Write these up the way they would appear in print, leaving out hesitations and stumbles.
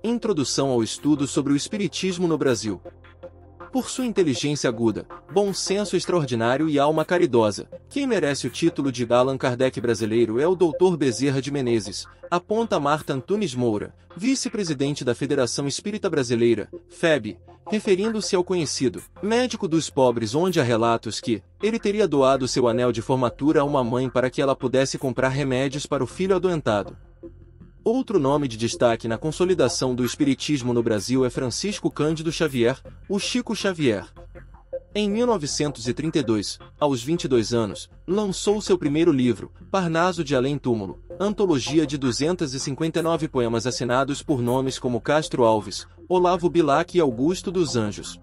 Introdução ao estudo sobre o Espiritismo no Brasil. Por sua inteligência aguda, bom senso extraordinário e alma caridosa, quem merece o título de Allan Kardec brasileiro é o Dr. Bezerra de Menezes, aponta Marta Antunes Moura, vice-presidente da Federação Espírita Brasileira, FEB, referindo-se ao conhecido médico dos pobres, onde há relatos que ele teria doado seu anel de formatura a uma mãe para que ela pudesse comprar remédios para o filho adoentado. Outro nome de destaque na consolidação do espiritismo no Brasil é Francisco Cândido Xavier, o Chico Xavier. Em 1932, aos 22 anos, lançou seu primeiro livro, Parnaso de Além Túmulo, antologia de 259 poemas assinados por nomes como Castro Alves, Olavo Bilac e Augusto dos Anjos.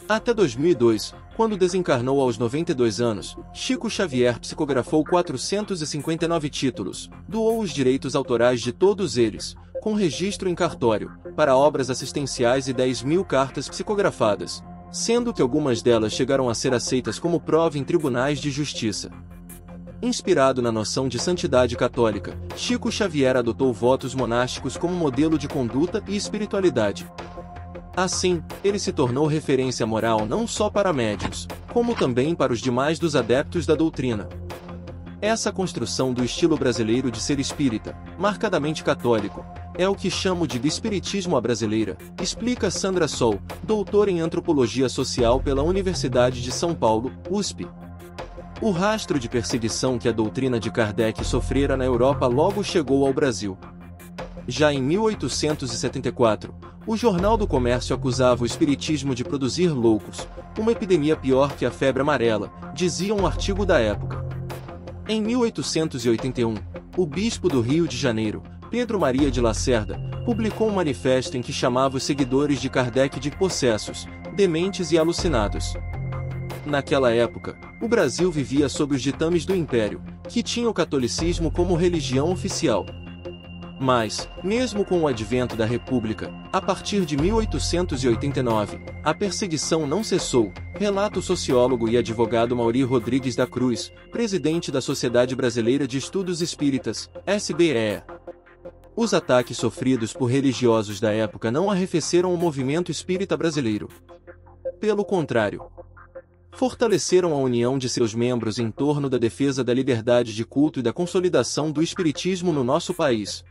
Até 2002, quando desencarnou aos 92 anos, Chico Xavier psicografou 459 títulos, doou os direitos autorais de todos eles, com registro em cartório, para obras assistenciais e 10.000 cartas psicografadas, sendo que algumas delas chegaram a ser aceitas como prova em tribunais de justiça. Inspirado na noção de santidade católica, Chico Xavier adotou votos monásticos como modelo de conduta e espiritualidade. Assim, ele se tornou referência moral não só para médiuns, como também para os demais dos adeptos da doutrina. Essa construção do estilo brasileiro de ser espírita, marcadamente católico, é o que chamo de espiritismo à brasileira, explica Sandra Sol, doutora em antropologia social pela Universidade de São Paulo, USP. O rastro de perseguição que a doutrina de Kardec sofrera na Europa logo chegou ao Brasil. Já em 1874, o Jornal do Comércio acusava o espiritismo de produzir loucos, uma epidemia pior que a febre amarela, dizia um artigo da época. Em 1881, o bispo do Rio de Janeiro, Pedro Maria de Lacerda, publicou um manifesto em que chamava os seguidores de Kardec de possessos, dementes e alucinados. Naquela época, o Brasil vivia sob os ditames do Império, que tinha o catolicismo como religião oficial. Mas, mesmo com o advento da República, a partir de 1889, a perseguição não cessou, relata o sociólogo e advogado Mauri Rodrigues da Cruz, presidente da Sociedade Brasileira de Estudos Espíritas, SBE. Os ataques sofridos por religiosos da época não arrefeceram o movimento espírita brasileiro. Pelo contrário, fortaleceram a união de seus membros em torno da defesa da liberdade de culto e da consolidação do espiritismo no nosso país.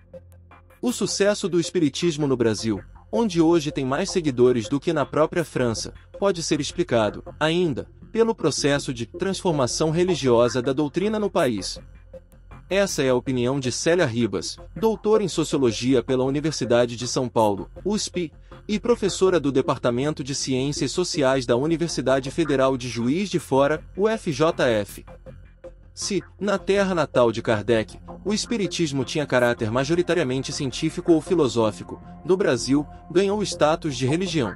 O sucesso do espiritismo no Brasil, onde hoje tem mais seguidores do que na própria França, pode ser explicado, ainda, pelo processo de transformação religiosa da doutrina no país. Essa é a opinião de Célia Ribas, doutora em Sociologia pela Universidade de São Paulo, USP, e professora do Departamento de Ciências Sociais da Universidade Federal de Juiz de Fora, UFJF. Se, na terra natal de Kardec, o espiritismo tinha caráter majoritariamente científico ou filosófico, no Brasil, ganhou status de religião.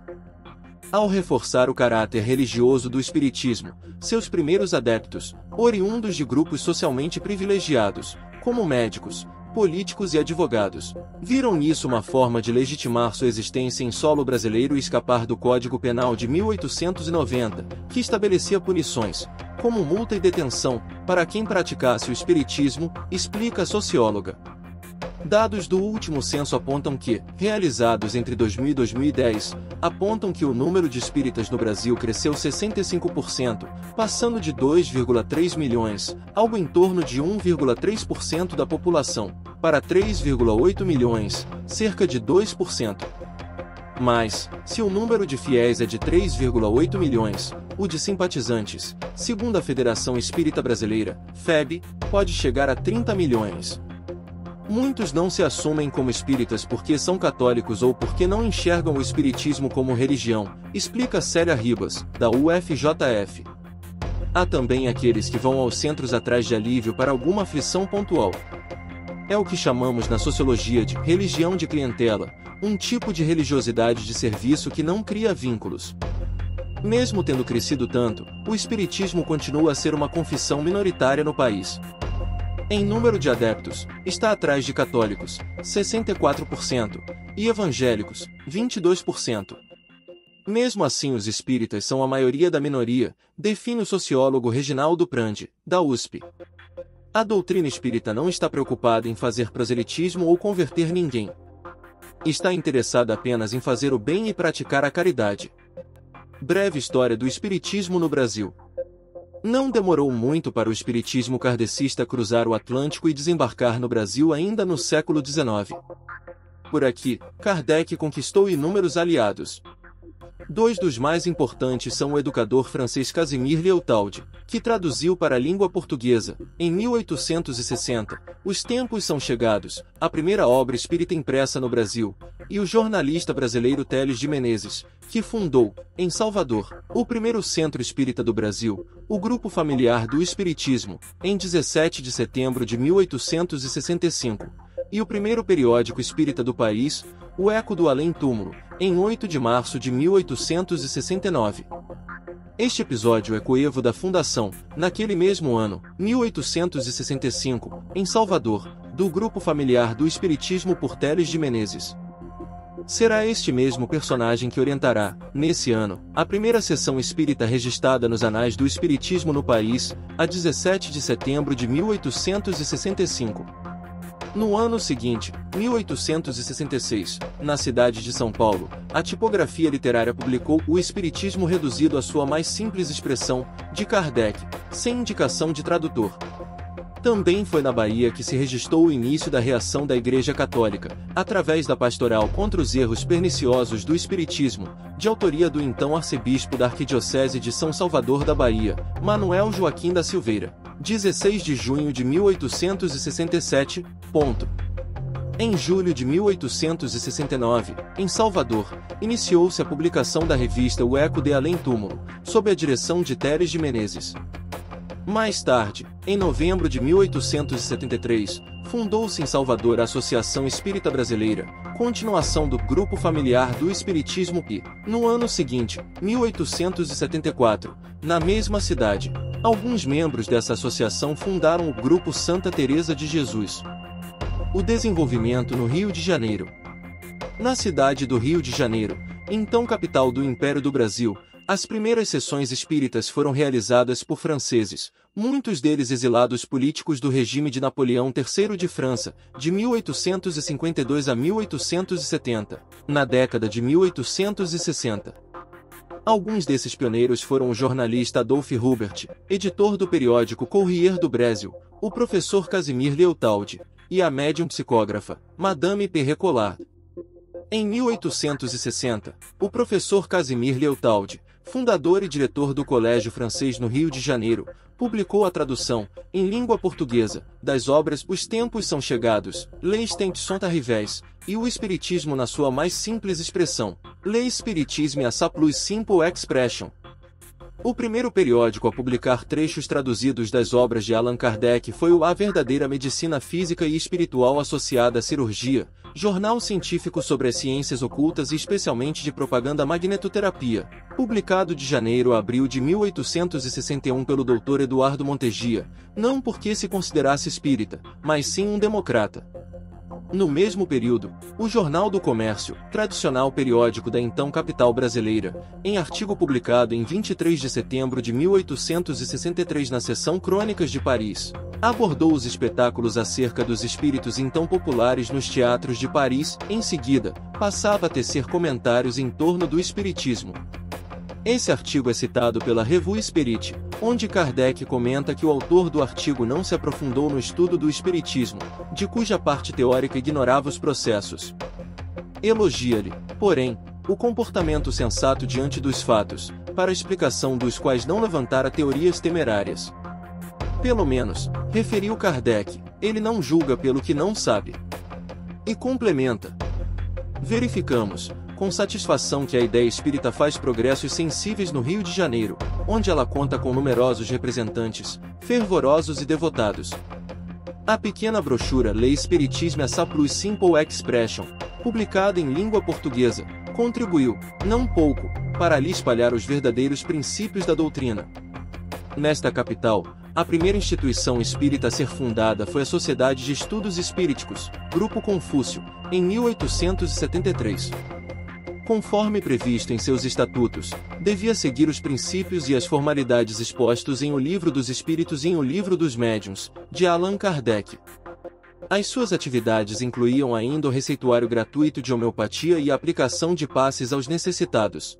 Ao reforçar o caráter religioso do espiritismo, seus primeiros adeptos, oriundos de grupos socialmente privilegiados, como médicos, políticos e advogados, viram nisso uma forma de legitimar sua existência em solo brasileiro e escapar do Código Penal de 1890, que estabelecia punições, como multa e detenção, para quem praticasse o espiritismo, explica a socióloga. Dados do último censo apontam que, realizados entre 2000 e 2010, apontam que o número de espíritas no Brasil cresceu 65%, passando de 2,3 milhões, algo em torno de 1,3% da população, para 3,8 milhões, cerca de 2%. Mas, se o número de fiéis é de 3,8 milhões, o de simpatizantes, segundo a Federação Espírita Brasileira, FEB, pode chegar a 30 milhões. Muitos não se assumem como espíritas porque são católicos ou porque não enxergam o espiritismo como religião, explica Célia Ribas, da UFJF. Há também aqueles que vão aos centros atrás de alívio para alguma aflição pontual. É o que chamamos na sociologia de religião de clientela, um tipo de religiosidade de serviço que não cria vínculos. Mesmo tendo crescido tanto, o espiritismo continua a ser uma confissão minoritária no país. Em número de adeptos, está atrás de católicos, 64%, e evangélicos, 22%. Mesmo assim, os espíritas são a maioria da minoria, define o sociólogo Reginaldo Prandi, da USP. A doutrina espírita não está preocupada em fazer proselitismo ou converter ninguém. está interessada apenas em fazer o bem e praticar a caridade. Breve história do Espiritismo no Brasil. Não demorou muito para o espiritismo kardecista cruzar o Atlântico e desembarcar no Brasil ainda no século XIX. Por aqui, Kardec conquistou inúmeros aliados. Dois dos mais importantes são o educador francês Casimir Léotaldi, que traduziu para a língua portuguesa, em 1860, Os Tempos São Chegados, a primeira obra espírita impressa no Brasil, e o jornalista brasileiro Teles de Menezes, que fundou, em Salvador, o primeiro centro espírita do Brasil, o Grupo Familiar do Espiritismo, em 17 de setembro de 1865, e o primeiro periódico espírita do país, o Eco do Além Túmulo, em 8 de março de 1869. Este episódio é coevo da fundação, naquele mesmo ano, 1865, em Salvador, do Grupo Familiar do Espiritismo por Teles de Menezes. Será este mesmo personagem que orientará, nesse ano, a primeira sessão espírita registrada nos Anais do Espiritismo no país, a 17 de setembro de 1865. No ano seguinte, 1866, na cidade de São Paulo, a tipografia literária publicou O Espiritismo reduzido à sua mais simples expressão, de Kardec, sem indicação de tradutor. Também foi na Bahia que se registrou o início da reação da Igreja Católica, através da Pastoral contra os erros perniciosos do Espiritismo, de autoria do então arcebispo da Arquidiocese de São Salvador da Bahia, Manuel Joaquim da Silveira, 16 de junho de 1867. Em julho de 1869, em Salvador, iniciou-se a publicação da revista O Eco de Além Túmulo, sob a direção de Teles de Menezes. Mais tarde, em novembro de 1873, fundou-se em Salvador a Associação Espírita Brasileira, continuação do Grupo Familiar do Espiritismo e, no ano seguinte, 1874, na mesma cidade, alguns membros dessa associação fundaram o Grupo Santa Teresa de Jesus. O desenvolvimento no Rio de Janeiro. Na cidade do Rio de Janeiro, então capital do Império do Brasil, as primeiras sessões espíritas foram realizadas por franceses, muitos deles exilados políticos do regime de Napoleão III de França, de 1852 a 1870, na década de 1860. Alguns desses pioneiros foram o jornalista Adolphe Hubert, editor do periódico Courrier do Brasil, o professor Casimir Léotaldi, e a médium psicógrafa, Madame Perret Collard. Em 1860, o professor Casimir Léotaldi, fundador e diretor do Colégio Francês no Rio de Janeiro, publicou a tradução, em língua portuguesa, das obras Os Tempos São Chegados, Les Temps sont arrivés, e o Espiritismo na sua mais simples expressão, Le Spiritisme à sa plus simple expression. O primeiro periódico a publicar trechos traduzidos das obras de Allan Kardec foi o A Verdadeira Medicina Física e Espiritual Associada à Cirurgia, jornal científico sobre as ciências ocultas e especialmente de propaganda magnetoterapia, publicado de janeiro a abril de 1861 pelo Dr. Eduardo Montegia, não porque se considerasse espírita, mas sim um democrata. No mesmo período, o Jornal do Comércio, tradicional periódico da então capital brasileira, em artigo publicado em 23 de setembro de 1863 na seção Crônicas de Paris, abordou os espetáculos acerca dos espíritos então populares nos teatros de Paris. Em seguida, passava a tecer comentários em torno do espiritismo. Esse artigo é citado pela Revue Spirit, onde Kardec comenta que o autor do artigo não se aprofundou no estudo do espiritismo, de cuja parte teórica ignorava os processos. Elogia-lhe, porém, o comportamento sensato diante dos fatos, para a explicação dos quais não levantara teorias temerárias. Pelo menos, referiu Kardec, ele não julga pelo que não sabe. E complementa: verificamos, com satisfação, que a ideia espírita faz progressos sensíveis no Rio de Janeiro, onde ela conta com numerosos representantes, fervorosos e devotados. A pequena brochura Le Spiritisme à sa plus simple expression, publicada em língua portuguesa, contribuiu, não pouco, para ali espalhar os verdadeiros princípios da doutrina. Nesta capital, a primeira instituição espírita a ser fundada foi a Sociedade de Estudos Espíriticos, Grupo Confúcio, em 1873. Conforme previsto em seus estatutos, devia seguir os princípios e as formalidades expostos em O Livro dos Espíritos e em O Livro dos Médiuns, de Allan Kardec. As suas atividades incluíam ainda o receituário gratuito de homeopatia e a aplicação de passes aos necessitados.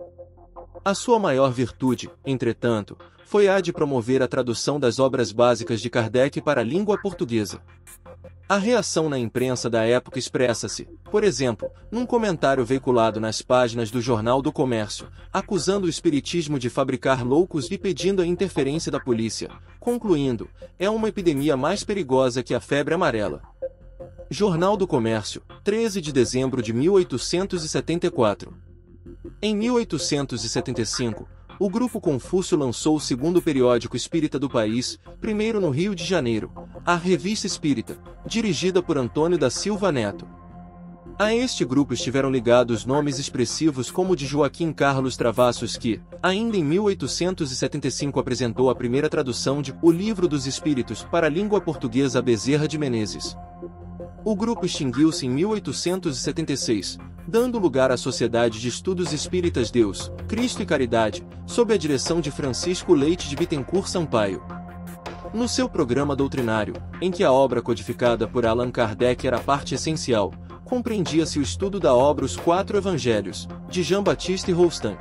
A sua maior virtude, entretanto, foi a de promover a tradução das obras básicas de Kardec para a língua portuguesa. A reação na imprensa da época expressa-se, por exemplo, num comentário veiculado nas páginas do Jornal do Comércio, acusando o espiritismo de fabricar loucos e pedindo a interferência da polícia, concluindo: é uma epidemia mais perigosa que a febre amarela. Jornal do Comércio, 13 de dezembro de 1874. Em 1875, o Grupo Confúcio lançou o segundo periódico espírita do país, primeiro no Rio de Janeiro, a Revista Espírita, dirigida por Antônio da Silva Neto. A este grupo estiveram ligados nomes expressivos como o de Joaquim Carlos Travassos que, ainda em 1875 apresentou a primeira tradução de O Livro dos Espíritos para a língua portuguesa a Bezerra de Menezes. O grupo extinguiu-se em 1876, dando lugar à Sociedade de Estudos Espíritas Deus, Cristo e Caridade, sob a direção de Francisco Leite de Bittencourt Sampaio. No seu programa doutrinário, em que a obra codificada por Allan Kardec era a parte essencial, compreendia-se o estudo da obra Os Quatro Evangelhos, de Jean-Baptiste Roustan.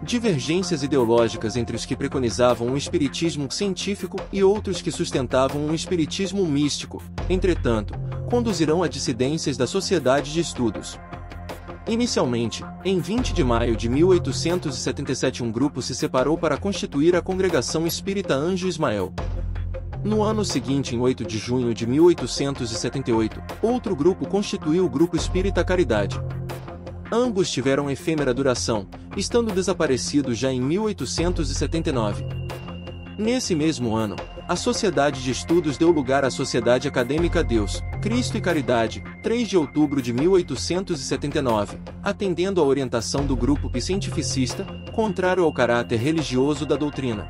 Divergências ideológicas entre os que preconizavam um espiritismo científico e outros que sustentavam um espiritismo místico, entretanto, conduzirão a dissidências da Sociedade de Estudos. Inicialmente, em 20 de maio de 1877 um grupo se separou para constituir a Congregação Espírita Anjo Ismael. No ano seguinte, em 8 de junho de 1878, outro grupo constituiu o Grupo Espírita Caridade. Ambos tiveram efêmera duração, estando desaparecidos já em 1879. Nesse mesmo ano, a Sociedade de Estudos deu lugar à Sociedade Acadêmica Deus, Cristo e Caridade, 3 de outubro de 1879, atendendo à orientação do grupo cientificista, contrário ao caráter religioso da doutrina.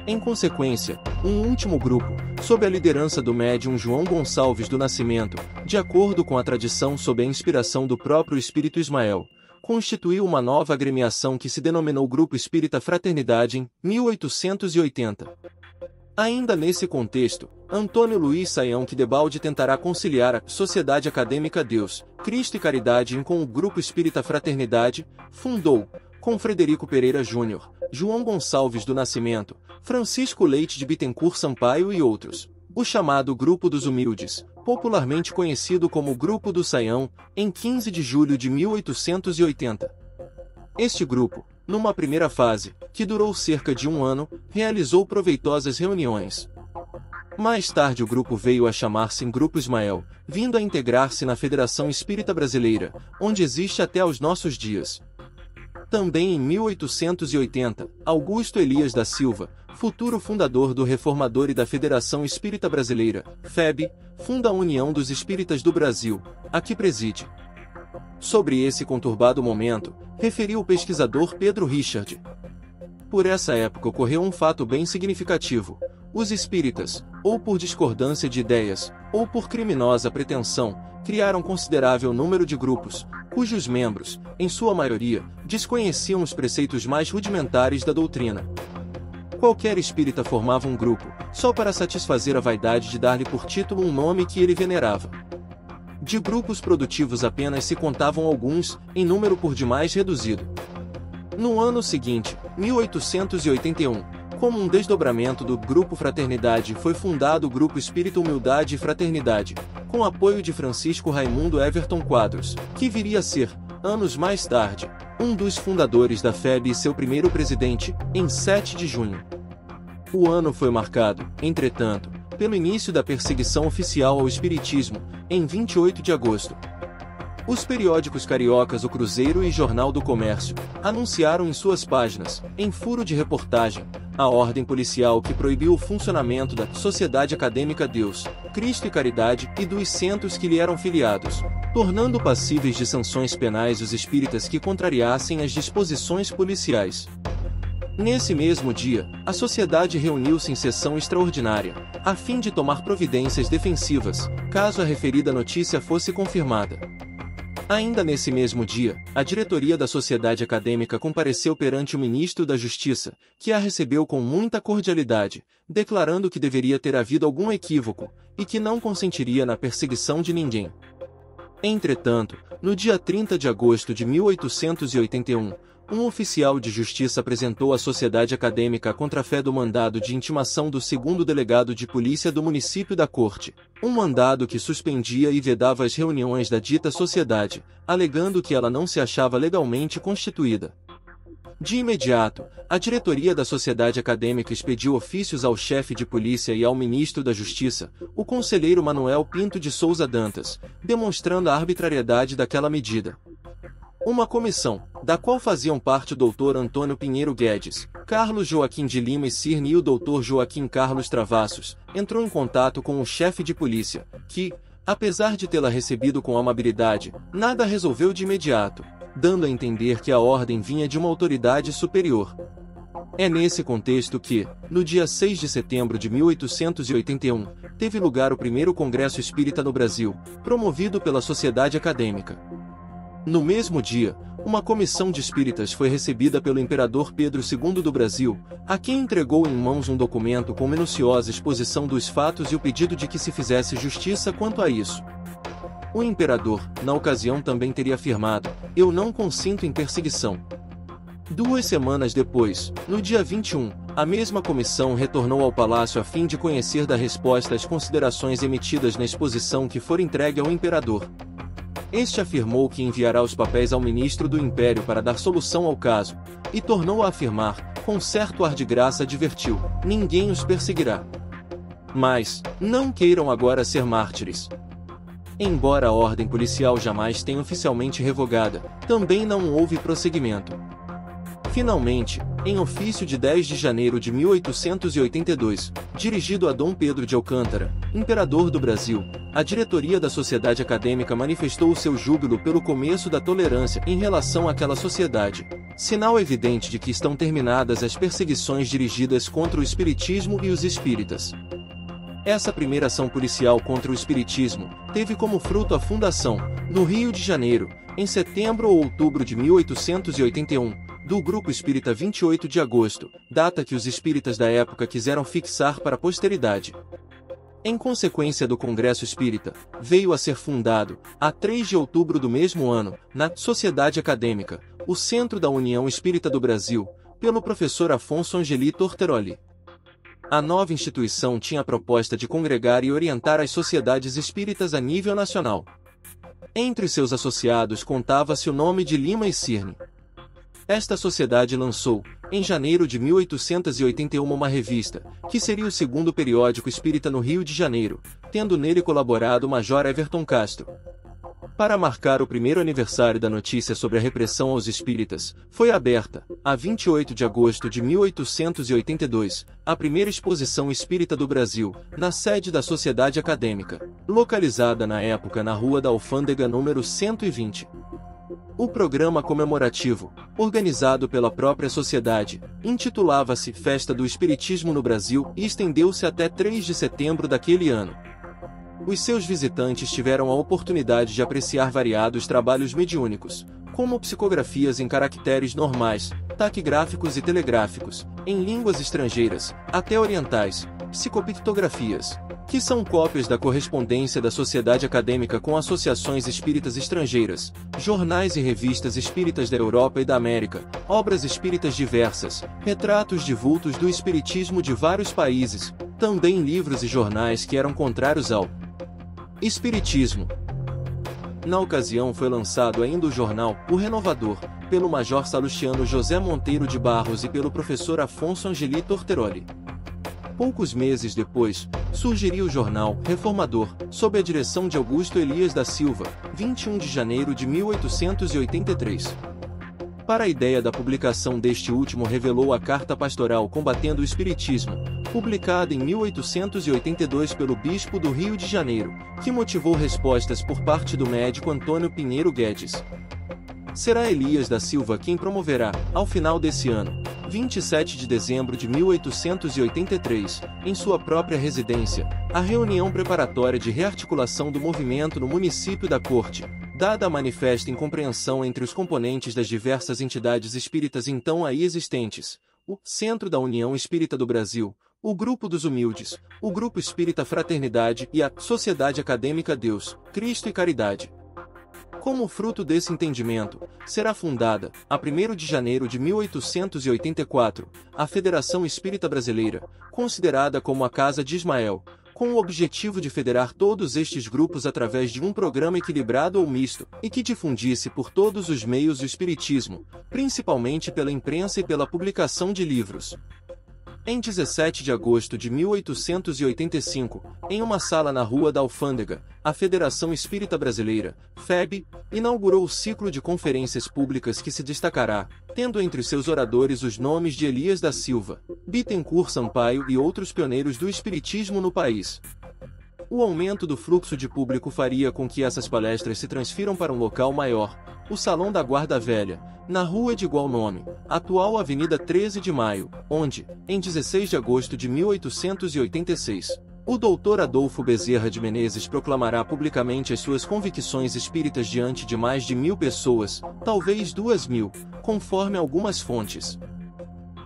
Em consequência, um último grupo, sob a liderança do médium João Gonçalves do Nascimento, de acordo com a tradição sob a inspiração do próprio Espírito Ismael, constituiu uma nova agremiação que se denominou Grupo Espírita Fraternidade em 1880. Ainda nesse contexto, Antônio Luiz Saião Quidebaldi tentará conciliar a Sociedade Acadêmica Deus, Cristo e Caridade com o Grupo Espírita Fraternidade, fundou, com Frederico Pereira Júnior, João Gonçalves do Nascimento, Francisco Leite de Bittencourt Sampaio e outros, o chamado Grupo dos Humildes, popularmente conhecido como Grupo do Saião, em 15 de julho de 1880. Este grupo, numa primeira fase, que durou cerca de um ano, realizou proveitosas reuniões. Mais tarde o grupo veio a chamar-se Grupo Ismael, vindo a integrar-se na Federação Espírita Brasileira, onde existe até aos nossos dias. Também em 1880, Augusto Elias da Silva, futuro fundador do Reformador e da Federação Espírita Brasileira, FEB, funda a União dos Espíritas do Brasil, a que preside. Sobre esse conturbado momento, referiu o pesquisador Pedro Richard. Por essa época ocorreu um fato bem significativo. Os espíritas, ou por discordância de ideias, ou por criminosa pretensão, criaram considerável número de grupos, cujos membros, em sua maioria, desconheciam os preceitos mais rudimentares da doutrina. Qualquer espírita formava um grupo, só para satisfazer a vaidade de dar-lhe por título um nome que ele venerava. De grupos produtivos apenas se contavam alguns, em número por demais reduzido. No ano seguinte, 1881, como um desdobramento do Grupo Fraternidade, foi fundado o Grupo Espírita Humildade e Fraternidade, com apoio de Francisco Raimundo Everton Quadros, que viria a ser, anos mais tarde, um dos fundadores da FEB e seu primeiro presidente, em 7 de junho. O ano foi marcado, entretanto, pelo início da perseguição oficial ao espiritismo, em 28 de agosto. Os periódicos cariocas O Cruzeiro e Jornal do Comércio anunciaram em suas páginas, em furo de reportagem, a ordem policial que proibiu o funcionamento da Sociedade Acadêmica Deus, Cristo e Caridade e dos centros que lhe eram filiados, tornando passíveis de sanções penais os espíritas que contrariassem as disposições policiais. Nesse mesmo dia, a sociedade reuniu-se em sessão extraordinária, a fim de tomar providências defensivas, caso a referida notícia fosse confirmada. Ainda nesse mesmo dia, a diretoria da Sociedade Acadêmica compareceu perante o ministro da Justiça, que a recebeu com muita cordialidade, declarando que deveria ter havido algum equívoco, e que não consentiria na perseguição de ninguém. Entretanto, no dia 30 de agosto de 1881, um oficial de justiça apresentou à Sociedade Acadêmica a contrafé do mandado de intimação do segundo delegado de polícia do município da Corte, um mandado que suspendia e vedava as reuniões da dita sociedade, alegando que ela não se achava legalmente constituída. De imediato, a diretoria da Sociedade Acadêmica expediu ofícios ao chefe de polícia e ao ministro da Justiça, o conselheiro Manuel Pinto de Souza Dantas, demonstrando a arbitrariedade daquela medida. Uma comissão, da qual faziam parte o Dr. Antônio Pinheiro Guedes, Carlos Joaquim de Lima e Cirne e o Dr. Joaquim Carlos Travassos, entrou em contato com o chefe de polícia, que, apesar de tê-la recebido com amabilidade, nada resolveu de imediato, dando a entender que a ordem vinha de uma autoridade superior. É nesse contexto que, no dia 6 de setembro de 1881, teve lugar o primeiro Congresso Espírita no Brasil, promovido pela Sociedade Acadêmica. No mesmo dia, uma comissão de espíritas foi recebida pelo imperador Pedro II do Brasil, a quem entregou em mãos um documento com minuciosa exposição dos fatos e o pedido de que se fizesse justiça quanto a isso. O imperador, na ocasião, também teria afirmado: "Eu não consinto em perseguição". 2 semanas depois, no dia 21, a mesma comissão retornou ao palácio a fim de conhecer da resposta às considerações emitidas na exposição que for entregue ao imperador. Este afirmou que enviará os papéis ao ministro do Império para dar solução ao caso, e tornou a afirmar, com certo ar de graça advertiu: "Ninguém os perseguirá. Mas, não queiram agora ser mártires". Embora a ordem policial jamais tenha oficialmente revogada, também não houve prosseguimento. Finalmente, em ofício de 10 de janeiro de 1882, dirigido a Dom Pedro de Alcântara, imperador do Brasil, a diretoria da Sociedade Acadêmica manifestou o seu júbilo pelo começo da tolerância em relação àquela sociedade, sinal evidente de que estão terminadas as perseguições dirigidas contra o espiritismo e os espíritas. Essa primeira ação policial contra o espiritismo teve como fruto a fundação, no Rio de Janeiro, em setembro ou outubro de 1881, do Grupo Espírita 28 de agosto, data que os espíritas da época quiseram fixar para a posteridade. Em consequência do Congresso Espírita, veio a ser fundado, a 3 de outubro do mesmo ano, na Sociedade Acadêmica, o Centro da União Espírita do Brasil, pelo professor Afonso Angeli Torteroli. A nova instituição tinha a proposta de congregar e orientar as sociedades espíritas a nível nacional. Entre seus associados contava-se o nome de Lima e Cirne. Esta sociedade lançou, em janeiro de 1881, uma revista, que seria o segundo periódico espírita no Rio de Janeiro, tendo nele colaborado o Major Everton Castro. Para marcar o primeiro aniversário da notícia sobre a repressão aos espíritas, foi aberta, a 28 de agosto de 1882, a primeira exposição espírita do Brasil, na sede da Sociedade Acadêmica, localizada na época na Rua da Alfândega número 120. O programa comemorativo, organizado pela própria sociedade, intitulava-se Festa do Espiritismo no Brasil e estendeu-se até 3 de setembro daquele ano. Os seus visitantes tiveram a oportunidade de apreciar variados trabalhos mediúnicos, como psicografias em caracteres normais, taquigráficos e telegráficos, em línguas estrangeiras, até orientais, psicopictografias, que são cópias da correspondência da Sociedade Acadêmica com associações espíritas estrangeiras, jornais e revistas espíritas da Europa e da América, obras espíritas diversas, retratos de vultos do espiritismo de vários países, também livros e jornais que eram contrários ao espiritismo. Na ocasião foi lançado ainda o jornal O Renovador, pelo Major Salustiano José Monteiro de Barros e pelo professor Afonso Angeli Torteroli. Poucos meses depois, surgiria o jornal Reformador, sob a direção de Augusto Elias da Silva, 21 de janeiro de 1883. Para a ideia da publicação deste último revelou a Carta Pastoral Combatendo o Espiritismo, publicada em 1882 pelo Bispo do Rio de Janeiro, que motivou respostas por parte do médico Antônio Pinheiro Guedes. Será Elias da Silva quem promoverá, ao final desse ano, 27 de dezembro de 1883, em sua própria residência, a reunião preparatória de rearticulação do movimento no município da Corte, dada a manifesta incompreensão entre os componentes das diversas entidades espíritas então aí existentes, o Centro da União Espírita do Brasil, o Grupo dos Humildes, o Grupo Espírita Fraternidade e a Sociedade Acadêmica Deus, Cristo e Caridade. Como fruto desse entendimento, será fundada, a 1º de janeiro de 1884, a Federação Espírita Brasileira, considerada como a Casa de Ismael, com o objetivo de federar todos estes grupos através de um programa equilibrado ou misto, e que difundisse por todos os meios o espiritismo, principalmente pela imprensa e pela publicação de livros. Em 17 de agosto de 1885, em uma sala na Rua da Alfândega, a Federação Espírita Brasileira, FEB, inaugurou o ciclo de conferências públicas que se destacará, tendo entre seus oradores os nomes de Elias da Silva, Bittencourt Sampaio e outros pioneiros do espiritismo no país. O aumento do fluxo de público faria com que essas palestras se transfiram para um local maior, o Salão da Guarda Velha, na rua de igual nome, atual Avenida 13 de Maio, onde, em 16 de agosto de 1886, o Dr. Adolfo Bezerra de Menezes proclamará publicamente as suas convicções espíritas diante de mais de 1.000 pessoas, talvez 2.000, conforme algumas fontes.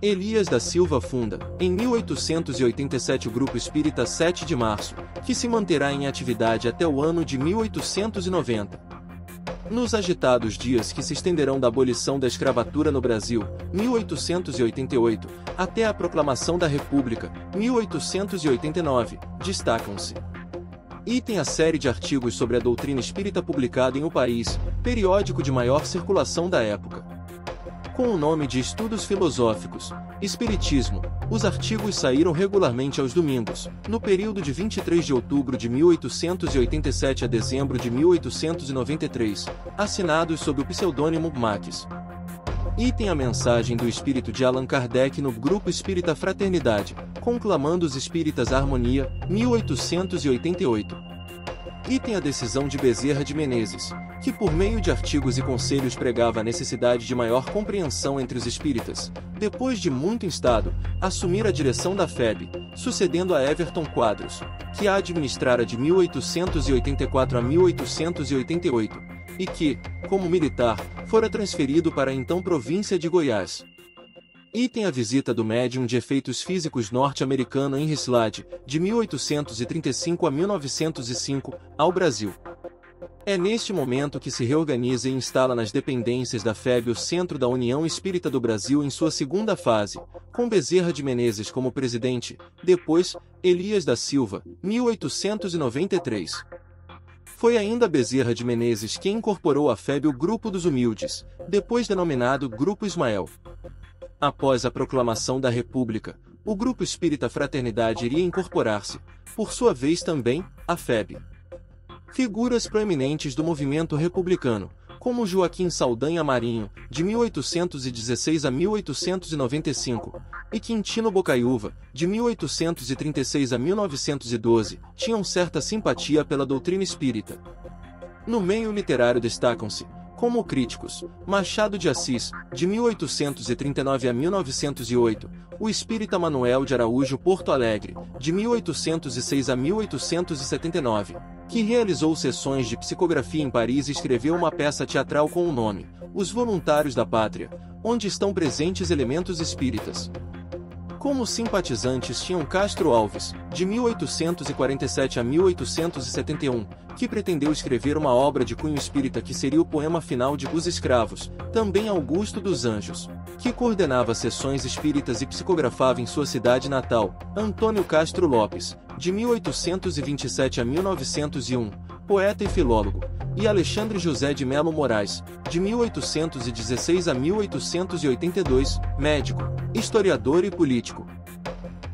Elias da Silva funda, em 1887 o Grupo Espírita 7 de Março, que se manterá em atividade até o ano de 1890. Nos agitados dias que se estenderão da abolição da escravatura no Brasil, 1888, até a proclamação da República, 1889, destacam-se: item a série de artigos sobre a doutrina espírita publicado em O País, periódico de maior circulação da época. Com o nome de Estudos Filosóficos, Espiritismo, os artigos saíram regularmente aos domingos, no período de 23 de outubro de 1887 a dezembro de 1893, assinados sob o pseudônimo Max. Item a mensagem do espírito de Allan Kardec no Grupo Espírita Fraternidade, conclamando os espíritas à harmonia, 1888. Item a decisão de Bezerra de Menezes, que por meio de artigos e conselhos pregava a necessidade de maior compreensão entre os espíritas, depois de muito instado, assumir a direção da FEB, sucedendo a Everton Quadros, que a administrara de 1884 a 1888, e que, como militar, fora transferido para a então província de Goiás. Item a visita do médium de efeitos físicos norte-americano Henry Slade, de 1835 a 1905, ao Brasil. É neste momento que se reorganiza e instala nas dependências da FEB o Centro da União Espírita do Brasil em sua segunda fase, com Bezerra de Menezes como presidente, depois, Elias da Silva, 1893. Foi ainda Bezerra de Menezes quem incorporou à FEB o Grupo dos Humildes, depois denominado Grupo Ismael. Após a proclamação da República, o Grupo Espírita Fraternidade iria incorporar-se, por sua vez também, à FEB. Figuras proeminentes do movimento republicano, como Joaquim Saldanha Marinho, de 1816 a 1895, e Quintino Bocaiúva, de 1836 a 1912, tinham certa simpatia pela doutrina espírita. No meio literário destacam-se, como críticos, Machado de Assis, de 1839 a 1908, o espírita Manuel de Araújo Porto Alegre, de 1806 a 1879, que realizou sessões de psicografia em Paris e escreveu uma peça teatral com o nome Os Voluntários da Pátria, onde estão presentes elementos espíritas. Como simpatizantes tinham Castro Alves, de 1847 a 1871, que pretendeu escrever uma obra de cunho espírita que seria o poema final de Os Escravos, também Augusto dos Anjos, que coordenava sessões espíritas e psicografava em sua cidade natal, Antônio Castro Lopes, de 1827 a 1901, poeta e filólogo, e Alexandre José de Melo Moraes, de 1816 a 1882, médico, historiador e político.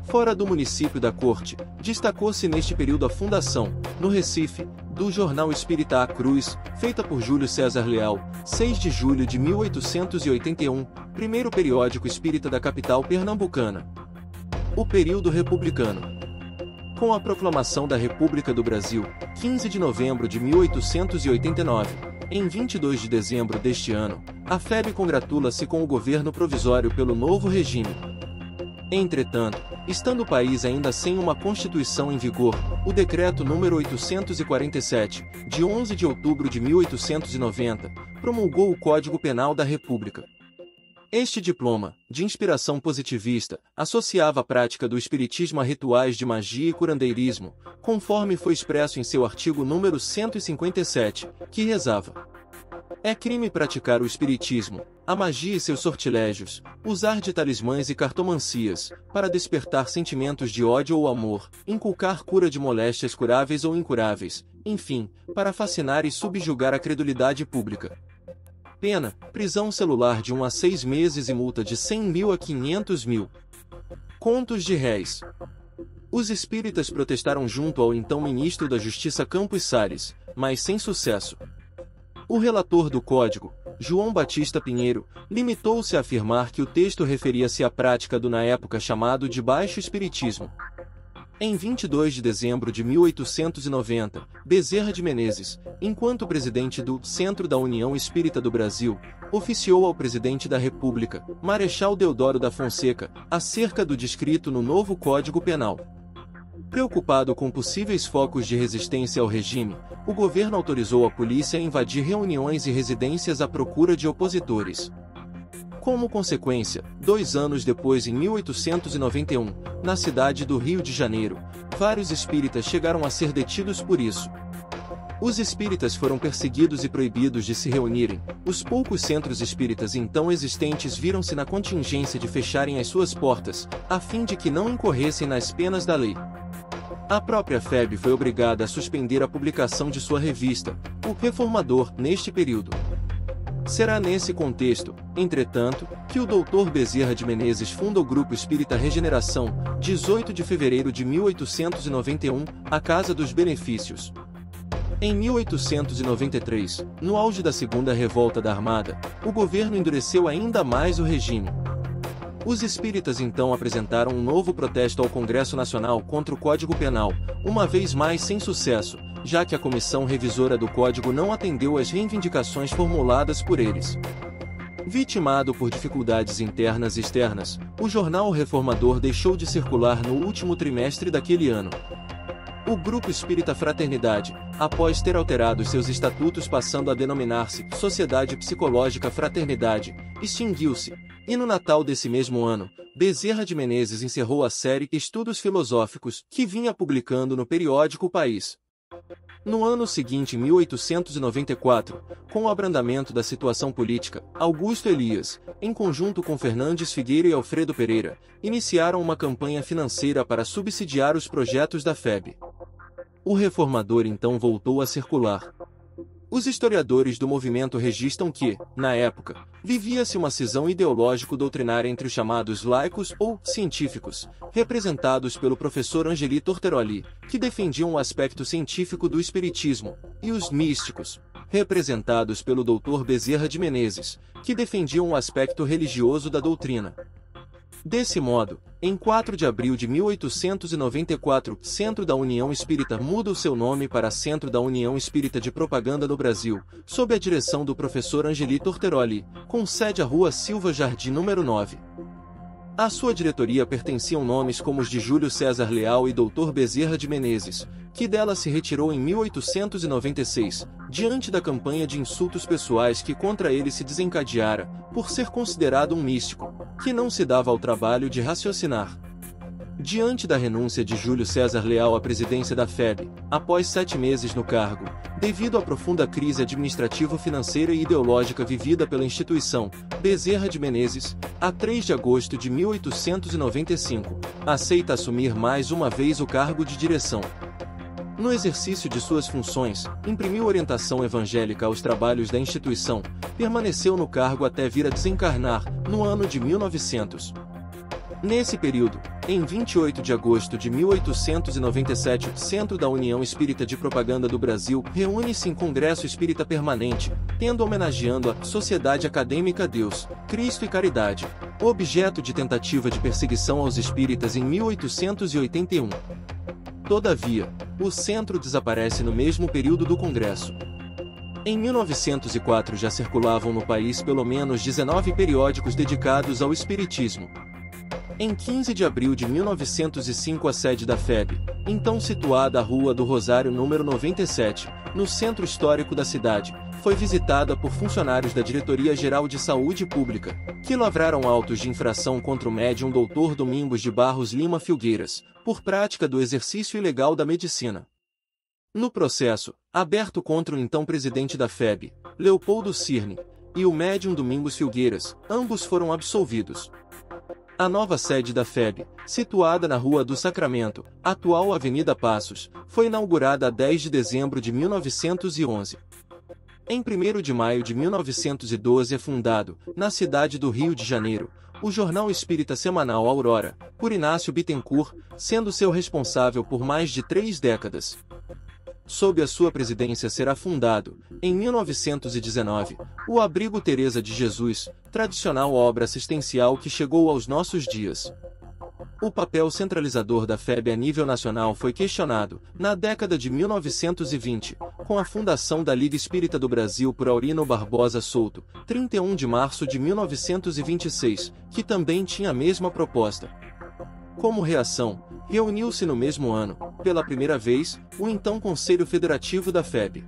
Fora do município da Corte, destacou-se neste período a fundação, no Recife, do Jornal Espírita A Cruz, feita por Júlio César Leal, 6 de julho de 1881, primeiro periódico espírita da capital pernambucana. O período republicano. Com a proclamação da República do Brasil, 15 de novembro de 1889, em 22 de dezembro deste ano, a FEB congratula-se com o governo provisório pelo novo regime. Entretanto, Estando o país ainda sem uma Constituição em vigor, o Decreto número 847, de 11 de outubro de 1890, promulgou o Código Penal da República. Este diploma, de inspiração positivista, associava a prática do espiritismo a rituais de magia e curandeirismo, conforme foi expresso em seu artigo número 157, que rezava: é crime praticar o espiritismo, a magia e seus sortilégios, usar de talismãs e cartomancias, para despertar sentimentos de ódio ou amor, inculcar cura de moléstias curáveis ou incuráveis, enfim, para fascinar e subjugar a credulidade pública. Pena: prisão celular de 1 a 6 meses e multa de 100 mil a 500 mil contos de réis. Os espíritas protestaram junto ao então ministro da Justiça Campos Salles, mas sem sucesso. O relator do Código, João Batista Pinheiro, limitou-se a afirmar que o texto referia-se à prática do na época chamado de Baixo Espiritismo. Em 22 de dezembro de 1890, Bezerra de Menezes, enquanto presidente do Centro da União Espírita do Brasil, oficiou ao presidente da República, Marechal Deodoro da Fonseca, acerca do descrito no novo Código Penal. Preocupado com possíveis focos de resistência ao regime, o governo autorizou a polícia a invadir reuniões e residências à procura de opositores. Como consequência, 2 anos depois, em 1891, na cidade do Rio de Janeiro, vários espíritas chegaram a ser detidos por isso. Os espíritas foram perseguidos e proibidos de se reunirem. Os poucos centros espíritas então existentes viram-se na contingência de fecharem as suas portas, a fim de que não incorressem nas penas da lei. A própria FEB foi obrigada a suspender a publicação de sua revista, O Reformador, neste período. Será nesse contexto, entretanto, que o Dr. Bezerra de Menezes funda o Grupo Espírita Regeneração, 18 de fevereiro de 1891, a Casa dos Benefícios. Em 1893, no auge da Segunda Revolta da Armada, o governo endureceu ainda mais o regime. Os espíritas então apresentaram um novo protesto ao Congresso Nacional contra o Código Penal, uma vez mais sem sucesso, já que a comissão revisora do Código não atendeu às reivindicações formuladas por eles. Vitimado por dificuldades internas e externas, o jornal Reformador deixou de circular no último trimestre daquele ano. O Grupo Espírita Fraternidade, após ter alterado seus estatutos passando a denominar-se Sociedade Psicológica Fraternidade, extinguiu-se, e no Natal desse mesmo ano, Bezerra de Menezes encerrou a série Estudos Filosóficos, que vinha publicando no periódico O País. No ano seguinte, em 1894, com o abrandamento da situação política, Augusto Elias, em conjunto com Fernandes Figueira e Alfredo Pereira, iniciaram uma campanha financeira para subsidiar os projetos da FEB. O Reformador então voltou a circular. Os historiadores do movimento registram que, na época, vivia-se uma cisão ideológico-doutrinária entre os chamados laicos ou científicos, representados pelo professor Angeli Torteroli, que defendiam o aspecto científico do espiritismo, e os místicos, representados pelo Dr. Bezerra de Menezes, que defendiam o aspecto religioso da doutrina. Desse modo, em 4 de abril de 1894, Centro da União Espírita muda o seu nome para Centro da União Espírita de Propaganda no Brasil, sob a direção do professor Angeli Torteroli, com sede à Rua Silva Jardim número 9. À sua diretoria pertenciam nomes como os de Júlio César Leal e Dr. Bezerra de Menezes, que dela se retirou em 1896, diante da campanha de insultos pessoais que contra ele se desencadeara, por ser considerado um místico, que não se dava ao trabalho de raciocinar. Diante da renúncia de Júlio César Leal à presidência da FEB, após 7 meses no cargo, devido à profunda crise administrativo-financeira e ideológica vivida pela instituição, Bezerra de Menezes, a 3 de agosto de 1895, aceita assumir mais uma vez o cargo de direção. No exercício de suas funções, imprimiu orientação evangélica aos trabalhos da instituição, permaneceu no cargo até vir a desencarnar, no ano de 1900. Nesse período, em 28 de agosto de 1897, o Centro da União Espírita de Propaganda do Brasil reúne-se em Congresso Espírita Permanente, tendo homenageando a Sociedade Acadêmica Deus, Cristo e Caridade, objeto de tentativa de perseguição aos espíritas em 1881. Todavia, o centro desaparece no mesmo período do Congresso. Em 1904 já circulavam no país pelo menos 19 periódicos dedicados ao espiritismo. Em 15 de abril de 1905, a sede da FEB, então situada à Rua do Rosário número 97, no centro histórico da cidade, foi visitada por funcionários da Diretoria-Geral de Saúde Pública, que lavraram autos de infração contra o médium Dr. Domingos de Barros Lima Filgueiras, por prática do exercício ilegal da medicina. No processo, aberto contra o então presidente da FEB, Leopoldo Cirne, e o médium Domingos Filgueiras, ambos foram absolvidos. A nova sede da FEB, situada na Rua do Sacramento, atual Avenida Passos, foi inaugurada a 10 de dezembro de 1911. Em 1º de maio de 1912 é fundado, na cidade do Rio de Janeiro, o jornal espírita semanal Aurora, por Inácio Bittencourt, sendo seu responsável por mais de 3 décadas. Sob a sua presidência será fundado, em 1919, o Abrigo Teresa de Jesus, tradicional obra assistencial que chegou aos nossos dias. O papel centralizador da FEB a nível nacional foi questionado, na década de 1920, com a fundação da Liga Espírita do Brasil por Aurino Barbosa Souto, 31 de março de 1926, que também tinha a mesma proposta. Como reação, reuniu-se no mesmo ano, pela primeira vez, o então Conselho Federativo da FEB.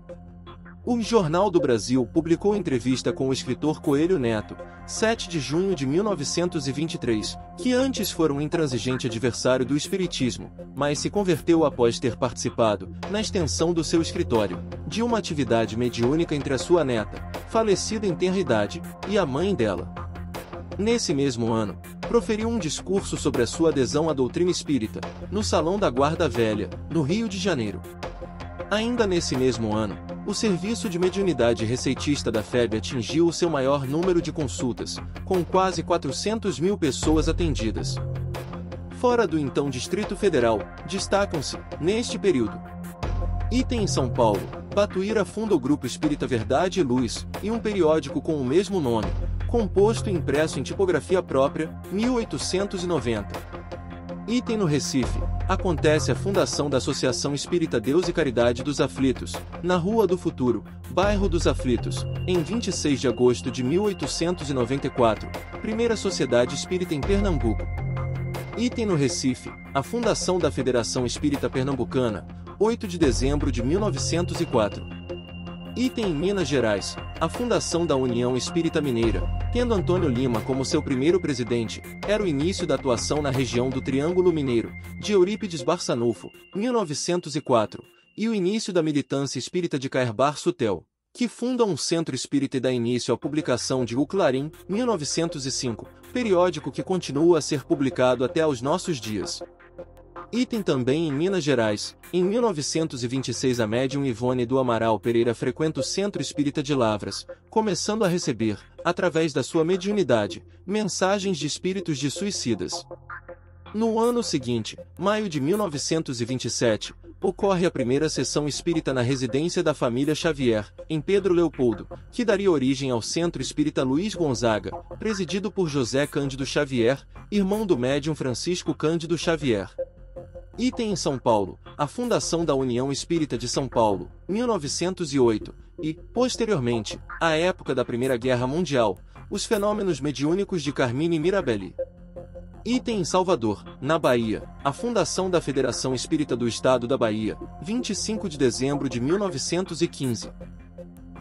O Jornal do Brasil publicou entrevista com o escritor Coelho Neto, 7 de junho de 1923, que antes fora um intransigente adversário do espiritismo, mas se converteu após ter participado, na extensão do seu escritório, de uma atividade mediúnica entre a sua neta, falecida em tenra idade, e a mãe dela. Nesse mesmo ano, proferiu um discurso sobre a sua adesão à doutrina espírita, no Salão da Guarda Velha, no Rio de Janeiro. Ainda nesse mesmo ano, o serviço de mediunidade receitista da FEB atingiu o seu maior número de consultas, com quase 400 mil pessoas atendidas. Fora do então Distrito Federal, destacam-se, neste período: Item em São Paulo, Batuíra funda o Grupo Espírita Verdade e Luz, e um periódico com o mesmo nome, composto e impresso em tipografia própria, 1890. Item no Recife, acontece a fundação da Associação Espírita Deus e Caridade dos Aflitos, na Rua do Futuro, bairro dos Aflitos, em 26 de agosto de 1894, primeira Sociedade Espírita em Pernambuco. Item no Recife, a fundação da Federação Espírita Pernambucana, 8 de dezembro de 1904. Item em Minas Gerais, a fundação da União Espírita Mineira, tendo Antônio Lima como seu primeiro presidente, era o início da atuação na região do Triângulo Mineiro, de Eurípides Barçanufo, 1904, e o início da militância espírita de Cairbar Sutel, que funda um centro espírita e dá início à publicação de O Clarim, 1905, periódico que continua a ser publicado até aos nossos dias. Item também em Minas Gerais, em 1926 a médium Ivone do Amaral Pereira frequenta o Centro Espírita de Lavras, começando a receber, através da sua mediunidade, mensagens de espíritos de suicidas. No ano seguinte, maio de 1927, ocorre a primeira sessão espírita na residência da família Xavier, em Pedro Leopoldo, que daria origem ao Centro Espírita Luiz Gonzaga, presidido por José Cândido Xavier, irmão do médium Francisco Cândido Xavier. Item em São Paulo, a fundação da União Espírita de São Paulo, 1908, e, posteriormente, à época da Primeira Guerra Mundial, os fenômenos mediúnicos de Carmine Mirabelli. Item em Salvador, na Bahia, a fundação da Federação Espírita do Estado da Bahia, 25 de dezembro de 1915.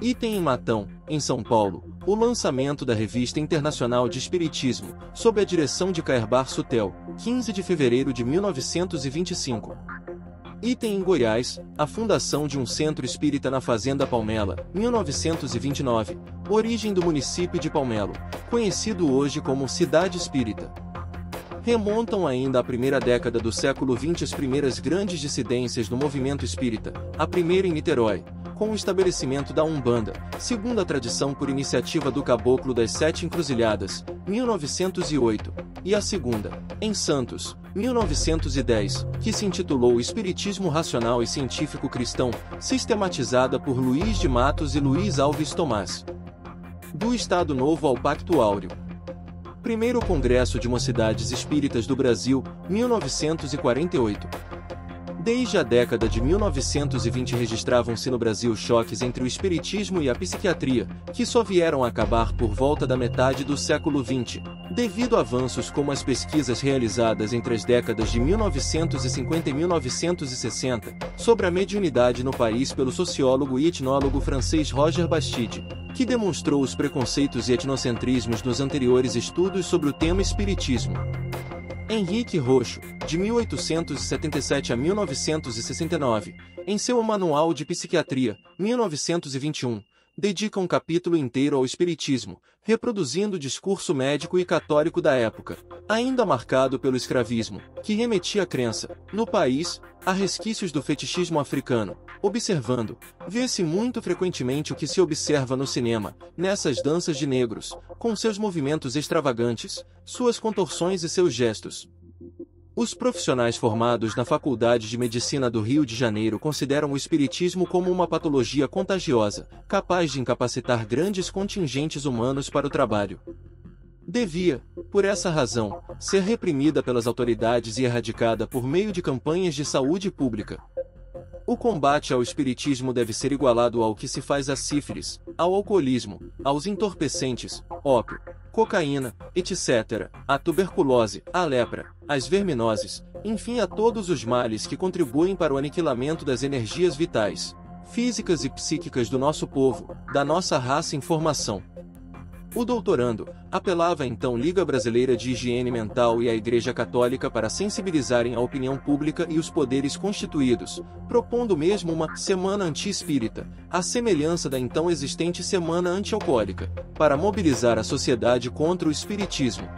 Item em Matão, em São Paulo, o lançamento da Revista Internacional de Espiritismo, sob a direção de Cairbar Sutel, 15 de fevereiro de 1925. Item em Goiás, a fundação de um centro espírita na Fazenda Palmela, 1929, origem do município de Palmelo, conhecido hoje como Cidade Espírita. Remontam ainda à primeira década do século XX as primeiras grandes dissidências do movimento espírita, a primeira em Niterói, com o estabelecimento da Umbanda, segundo a tradição por iniciativa do Caboclo das Sete Encruzilhadas, 1908, e a segunda, em Santos, 1910, que se intitulou Espiritismo Racional e Científico Cristão, sistematizada por Luiz de Matos e Luiz Alves Tomás. Do Estado Novo ao Pacto Áureo. Primeiro Congresso de Mocidades Espíritas do Brasil, 1948. Desde a década de 1920 registravam-se no Brasil choques entre o espiritismo e a psiquiatria, que só vieram a acabar por volta da metade do século XX, devido a avanços como as pesquisas realizadas entre as décadas de 1950 e 1960, sobre a mediunidade no país pelo sociólogo e etnólogo francês Roger Bastide, que demonstrou os preconceitos e etnocentrismos nos anteriores estudos sobre o tema espiritismo. Henrique Rocho, de 1877 a 1969, em seu Manual de Psiquiatria, 1921, dedica um capítulo inteiro ao espiritismo, reproduzindo o discurso médico e católico da época, ainda marcado pelo escravismo, que remetia à crença, no país, a resquícios do fetichismo africano, observando, vê-se muito frequentemente o que se observa no cinema, nessas danças de negros, com seus movimentos extravagantes, suas contorções e seus gestos. Os profissionais formados na Faculdade de Medicina do Rio de Janeiro consideram o espiritismo como uma patologia contagiosa, capaz de incapacitar grandes contingentes humanos para o trabalho. Devia, por essa razão, ser reprimida pelas autoridades e erradicada por meio de campanhas de saúde pública. O combate ao espiritismo deve ser igualado ao que se faz à sífilis, ao alcoolismo, aos entorpecentes, ópio, cocaína, etc., à tuberculose, à lepra, às verminoses, enfim a todos os males que contribuem para o aniquilamento das energias vitais, físicas e psíquicas do nosso povo, da nossa raça em formação. O doutorando apelava então à Liga Brasileira de Higiene Mental e à Igreja Católica para sensibilizarem a opinião pública e os poderes constituídos, propondo mesmo uma Semana Anti-Espírita, à semelhança da então existente Semana Anti-Alcoólica, para mobilizar a sociedade contra o espiritismo.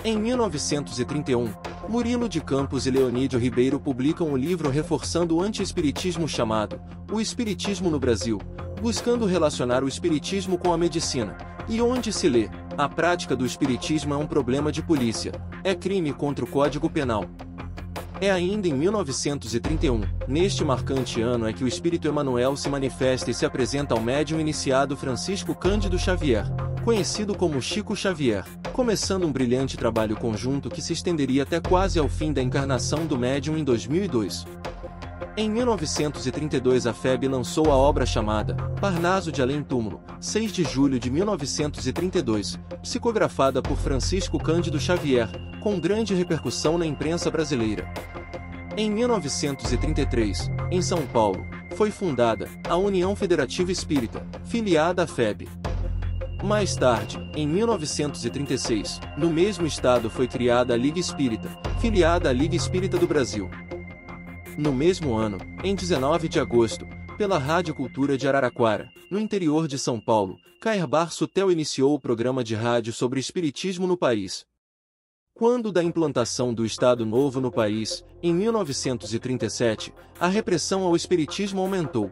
Em 1931, Murilo de Campos e Leonídio Ribeiro publicam o livro reforçando o anti-espiritismo chamado O Espiritismo no Brasil, buscando relacionar o espiritismo com a medicina, e onde se lê: a prática do espiritismo é um problema de polícia, é crime contra o Código Penal. É ainda em 1931, neste marcante ano é que o espírito Emanuel se manifesta e se apresenta ao médium iniciado Francisco Cândido Xavier, conhecido como Chico Xavier, começando um brilhante trabalho conjunto que se estenderia até quase ao fim da encarnação do médium em 2002. Em 1932 a FEB lançou a obra chamada Parnaso de Além Túmulo, 6 de julho de 1932, psicografada por Francisco Cândido Xavier, com grande repercussão na imprensa brasileira. Em 1933, em São Paulo, foi fundada a União Federativa Espírita, filiada à FEB. Mais tarde, em 1936, no mesmo estado foi criada a Liga Espírita, filiada à Liga Espírita do Brasil. No mesmo ano, em 19 de agosto, pela Rádio Cultura de Araraquara, no interior de São Paulo, Cairbar Sutel iniciou o programa de rádio sobre espiritismo no país. Quando da implantação do Estado Novo no país, em 1937, a repressão ao espiritismo aumentou.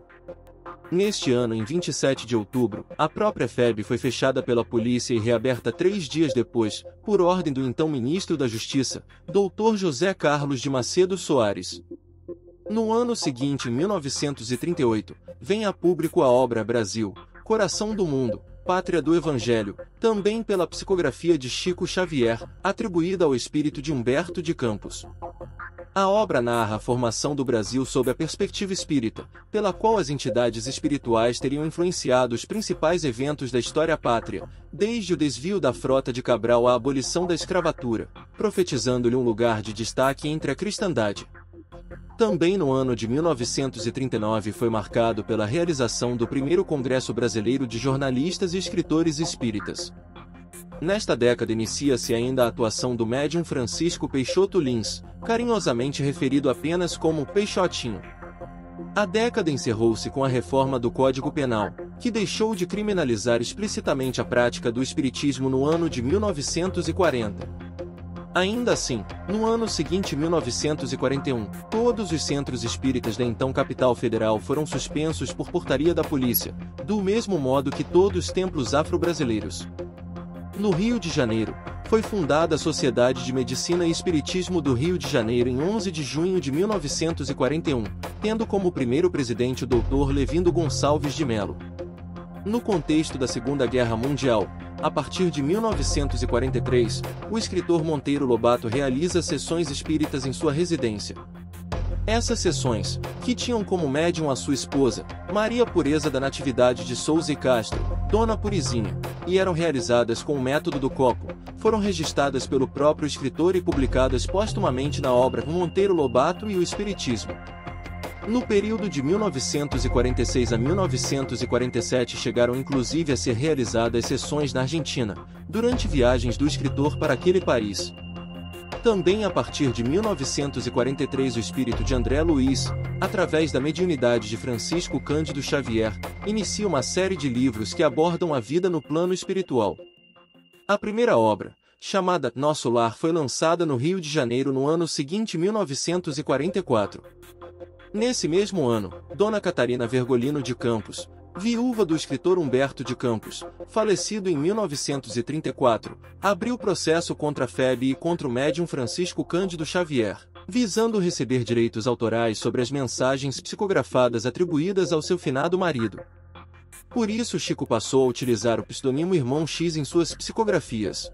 Neste ano, em 27 de outubro, a própria FEB foi fechada pela polícia e reaberta 3 dias depois, por ordem do então ministro da Justiça, Dr. José Carlos de Macedo Soares. No ano seguinte, em 1938, vem a público a obra Brasil, Coração do Mundo, Pátria do Evangelho, também pela psicografia de Chico Xavier, atribuída ao espírito de Humberto de Campos. A obra narra a formação do Brasil sob a perspectiva espírita, pela qual as entidades espirituais teriam influenciado os principais eventos da história pátria, desde o desvio da frota de Cabral à abolição da escravatura, profetizando-lhe um lugar de destaque entre a cristandade. Também no ano de 1939 foi marcado pela realização do primeiro Congresso Brasileiro de Jornalistas e Escritores Espíritas. Nesta década inicia-se ainda a atuação do médium Francisco Peixoto Lins, carinhosamente referido apenas como Peixotinho. A década encerrou-se com a reforma do Código Penal, que deixou de criminalizar explicitamente a prática do espiritismo no ano de 1940. Ainda assim, no ano seguinte, 1941, todos os centros espíritas da então capital federal foram suspensos por portaria da polícia, do mesmo modo que todos os templos afro-brasileiros. No Rio de Janeiro, foi fundada a Sociedade de Medicina e Espiritismo do Rio de Janeiro em 11 de junho de 1941, tendo como primeiro presidente o Dr. Levindo Gonçalves de Melo. No contexto da Segunda Guerra Mundial, a partir de 1943, o escritor Monteiro Lobato realiza sessões espíritas em sua residência. Essas sessões, que tinham como médium a sua esposa, Maria Pureza da Natividade de Souza e Castro, Dona Purizinha, e eram realizadas com o método do copo, foram registradas pelo próprio escritor e publicadas póstumamente na obra Monteiro Lobato e o Espiritismo. No período de 1946 a 1947 chegaram inclusive a ser realizadas sessões na Argentina, durante viagens do escritor para aquele país. Também a partir de 1943 o espírito de André Luiz, através da mediunidade de Francisco Cândido Xavier, inicia uma série de livros que abordam a vida no plano espiritual. A primeira obra, chamada Nosso Lar, foi lançada no Rio de Janeiro no ano seguinte, 1944. Nesse mesmo ano, Dona Catarina Vergolino de Campos, viúva do escritor Humberto de Campos, falecido em 1934, abriu processo contra a FEB e contra o médium Francisco Cândido Xavier, visando receber direitos autorais sobre as mensagens psicografadas atribuídas ao seu finado marido. Por isso Chico passou a utilizar o pseudônimo Irmão X em suas psicografias.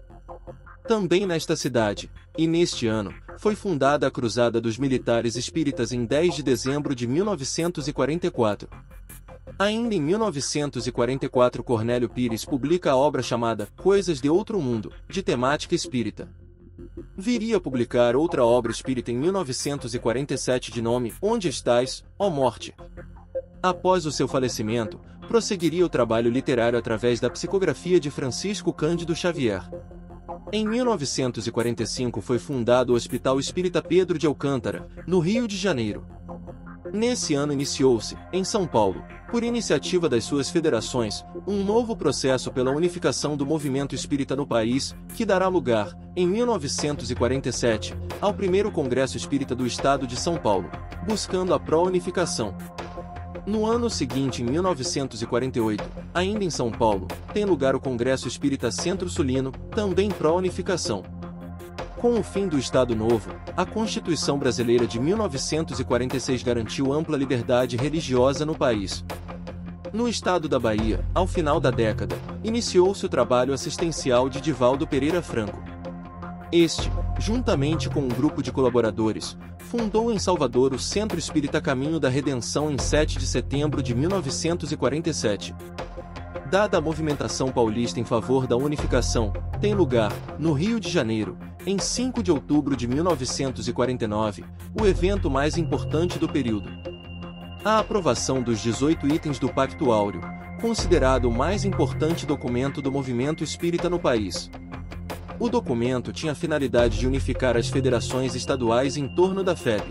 Também nesta cidade, e neste ano, foi fundada a Cruzada dos Militares Espíritas em 10 de dezembro de 1944. Ainda em 1944 Cornélio Pires publica a obra chamada Coisas de Outro Mundo, de temática espírita. Viria a publicar outra obra espírita em 1947 de nome Onde Estás, ó Morte? Após o seu falecimento, prosseguiria o trabalho literário através da psicografia de Francisco Cândido Xavier. Em 1945 foi fundado o Hospital Espírita Pedro de Alcântara, no Rio de Janeiro. Nesse ano iniciou-se, em São Paulo, por iniciativa das suas federações, um novo processo pela unificação do movimento espírita no país, que dará lugar, em 1947, ao primeiro Congresso Espírita do Estado de São Paulo, buscando a pró-unificação. No ano seguinte, em 1948, ainda em São Paulo, tem lugar o Congresso Espírita Centro-Sulino, também pró-unificação. Com o fim do Estado Novo, a Constituição Brasileira de 1946 garantiu ampla liberdade religiosa no país. No estado da Bahia, ao final da década, iniciou-se o trabalho assistencial de Divaldo Pereira Franco. Este, juntamente com um grupo de colaboradores, fundou em Salvador o Centro Espírita Caminho da Redenção em 7 de setembro de 1947. Dada a movimentação paulista em favor da unificação, tem lugar, no Rio de Janeiro, em 5 de outubro de 1949, o evento mais importante do período. A aprovação dos 18 itens do Pacto Áureo, considerado o mais importante documento do movimento espírita no país. O documento tinha a finalidade de unificar as federações estaduais em torno da FEB.